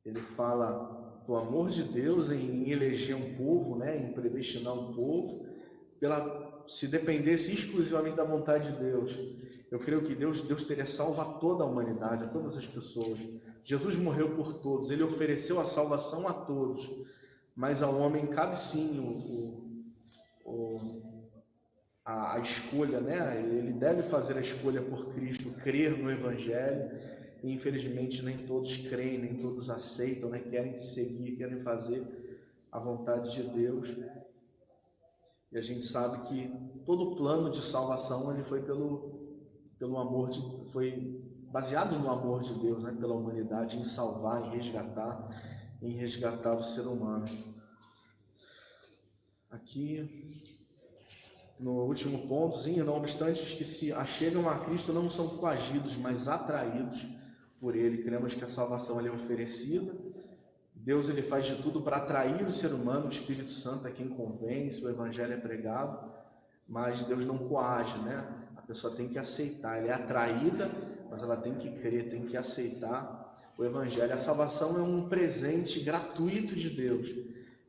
ele fala do amor de Deus em eleger um povo, né, em predestinar um povo, se dependesse exclusivamente da vontade de Deus. Eu creio que Deus teria salvo a toda a humanidade, a todas as pessoas. Jesus morreu por todos, Ele ofereceu a salvação a todos. mas ao homem cabe sim a escolha, né? Ele deve fazer a escolha por Cristo, crer no Evangelho, e infelizmente nem todos creem, nem todos aceitam, né? Querem seguir, querem fazer a vontade de Deus. E a gente sabe que todo o plano de salvação ele foi pelo amor foi baseado no amor de Deus, né? Pela humanidade, em salvar, em resgatar o ser humano. Aqui no último pontozinho, não obstante os que se achegam a Cristo não são coagidos, mas atraídos por Ele. Cremos que a salvação é oferecida. Deus ele faz de tudo para atrair o ser humano, o Espírito Santo é quem convence, o Evangelho é pregado, mas Deus não coage, né? A pessoa tem que aceitar, ela é atraída, mas ela tem que crer, tem que aceitar o Evangelho. A salvação é um presente gratuito de Deus,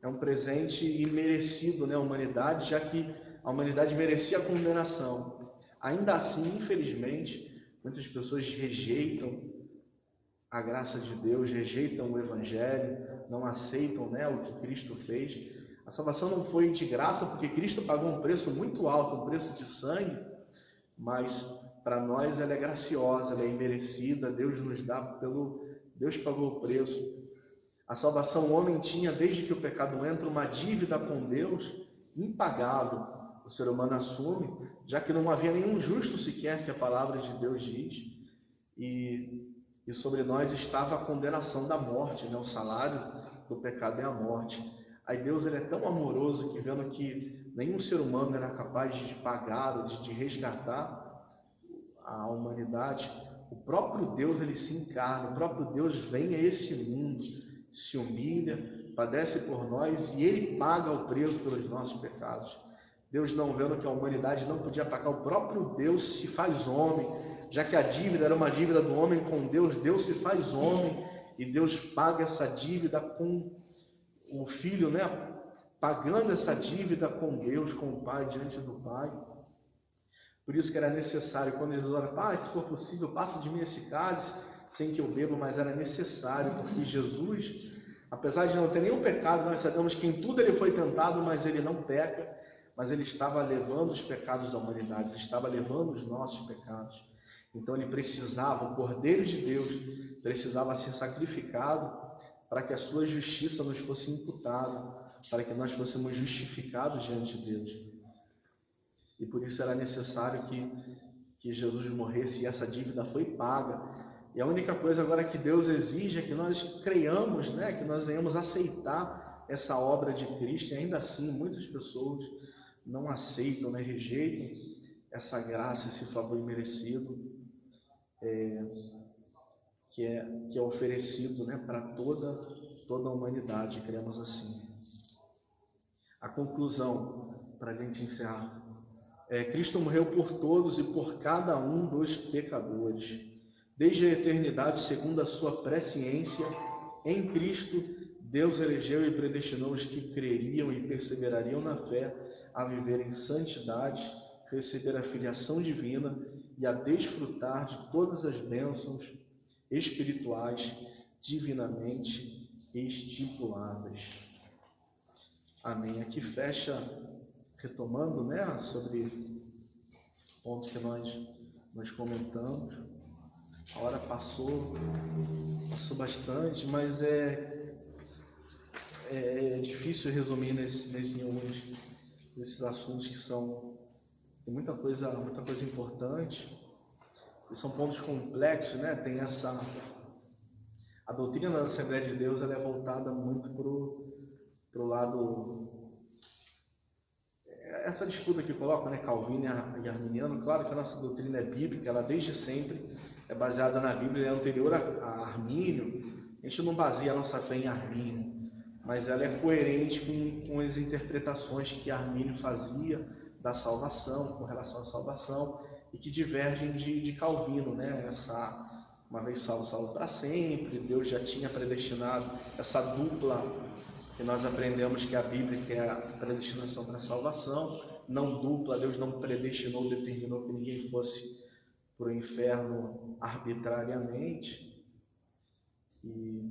é um presente imerecido, né, à humanidade, já que a humanidade merecia a condenação. Ainda assim, infelizmente, muitas pessoas rejeitam a graça de Deus, rejeitam o Evangelho, não aceitam, né, o que Cristo fez. A salvação não foi de graça, porque Cristo pagou um preço muito alto, um preço de sangue, mas para nós ela é graciosa, ela é imerecida, Deus nos dá Deus pagou o preço. A salvação o homem tinha, desde que o pecado entra, uma dívida com Deus impagável. O ser humano assume, já que não havia nenhum justo sequer, que a palavra de Deus diz, e sobre nós estava a condenação da morte, né? O salário do pecado é a morte. Aí Deus ele é tão amoroso que, vendo que nenhum ser humano era capaz de pagar ou de resgatar a humanidade, o próprio Deus ele se encarna, o próprio Deus vem a esse mundo, se humilha, padece por nós e ele paga o preço pelos nossos pecados. Deus, não vendo que a humanidade não podia pagar, o próprio Deus se faz homem, já que a dívida era uma dívida do homem com Deus, Deus se faz homem e Deus paga essa dívida com o Filho, né? Pagando essa dívida com Deus, com o Pai, diante do Pai. Por isso que era necessário, quando eles oram, Pai, se for possível, passa de mim esse cálice, sem que eu beba, mas era necessário, porque Jesus, apesar de não ter nenhum pecado, nós sabemos que em tudo ele foi tentado, mas ele não peca, mas ele estava levando os pecados da humanidade, ele estava levando os nossos pecados. Então ele precisava, o Cordeiro de Deus, precisava ser sacrificado para que a sua justiça nos fosse imputada, para que nós fôssemos justificados diante de Deus. E por isso era necessário que Jesus morresse, e essa dívida foi paga. E a única coisa agora que Deus exige é que nós creiamos, né, que nós venhamos aceitar essa obra de Cristo, e ainda assim muitas pessoas não aceitam, né, rejeitam essa graça, esse favor imerecido que é oferecido, né, para toda a humanidade, cremos assim. A conclusão, para a gente encerrar, Cristo morreu por todos e por cada um dos pecadores. Desde a eternidade, segundo a sua presciência, em Cristo, Deus elegeu e predestinou os que creriam e perseverariam na fé a viver em santidade, receber a filiação divina e a desfrutar de todas as bênçãos espirituais divinamente estipuladas. Amém. Aqui fecha, retomando, né, sobre o ponto que nós comentamos. A hora passou bastante, mas é difícil resumir nesses assuntos que tem muita coisa importante, e são pontos complexos, né? Tem a doutrina da Assembleia de Deus, ela é voltada muito pro lado, essa disputa que coloca, né, Calvino e Arminiano. Claro que a nossa doutrina é bíblica, ela desde sempre é baseada na Bíblia, é anterior a Armínio. A gente não baseia a nossa fé em Armínio, mas ela é coerente com as interpretações que Armínio fazia da salvação, com relação à salvação, e que divergem de Calvino, né? Uma vez salvo para sempre, Deus já tinha predestinado essa dupla que nós aprendemos que a Bíblia, que é a predestinação para a salvação, não dupla, Deus não predestinou, determinou que ninguém fosse para o inferno arbitrariamente. E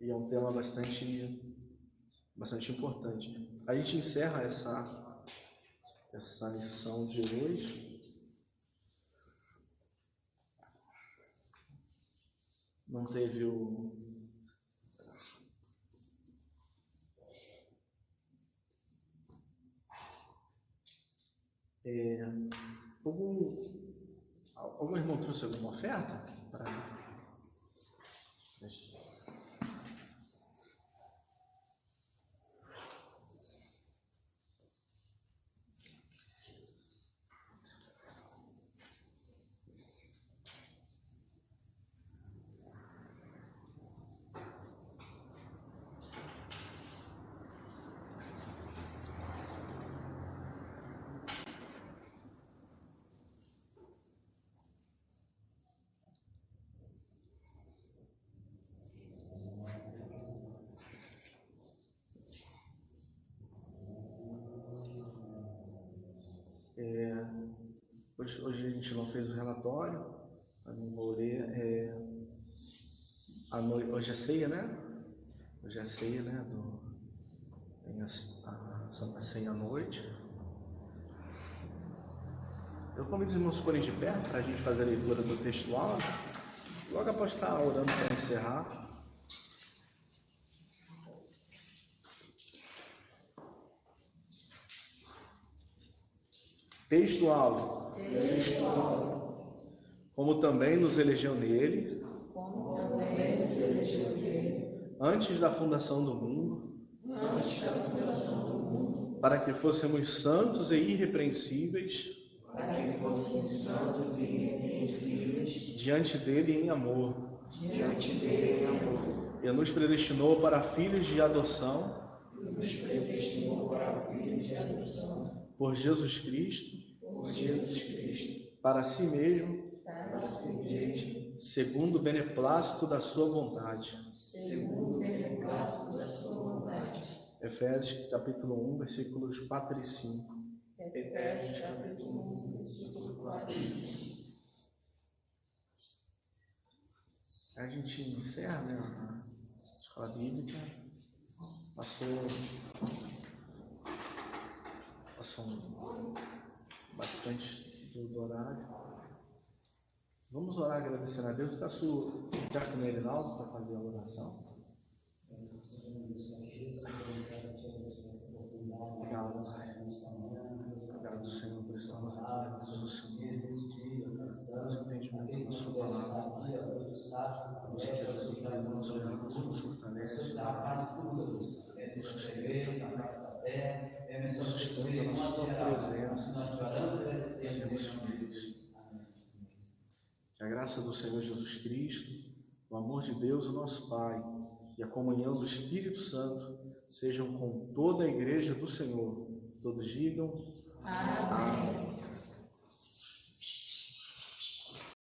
E é um tema bastante importante. A gente encerra essa lição de hoje. Não teve algum irmão trouxe alguma oferta? Hoje a gente não fez o relatório, eu não vou ler. Hoje é ceia, né? Hoje é ceia, né? Tem a Santa Ceia à noite. Eu convido os irmãos a porem de pé para a gente fazer a leitura do textual. Logo após estar orando para encerrar. Textual. Como também nos elegeu nele, antes da fundação do mundo, para que fôssemos santos e irrepreensíveis, diante dele em amor, e nos predestinou para filhos de adoção, por Jesus Cristo, para si mesmo, segundo o beneplácito da sua vontade. Efésios capítulo 1, versículos 4 e 5. Efésios capítulo 1, versículo 4 e 5. A gente encerra, né, a escola bíblica. Passou bastante do horário. Vamos orar agradecendo a Deus. Peço o diácono Erinaldo para fazer a oração. Obrigado, Pai. Obrigado, Senhor, por estarmos aqui do Senhor. Nos entendimento da sua palavra. Nos ajuda, nos orienta, nos fortalece. Nos sustenta na sua presença. Sermos fiéis. Que a graça do Senhor Jesus Cristo, o amor de Deus, o nosso Pai, e a comunhão do Espírito Santo sejam com toda a igreja do Senhor. Todos digam amém.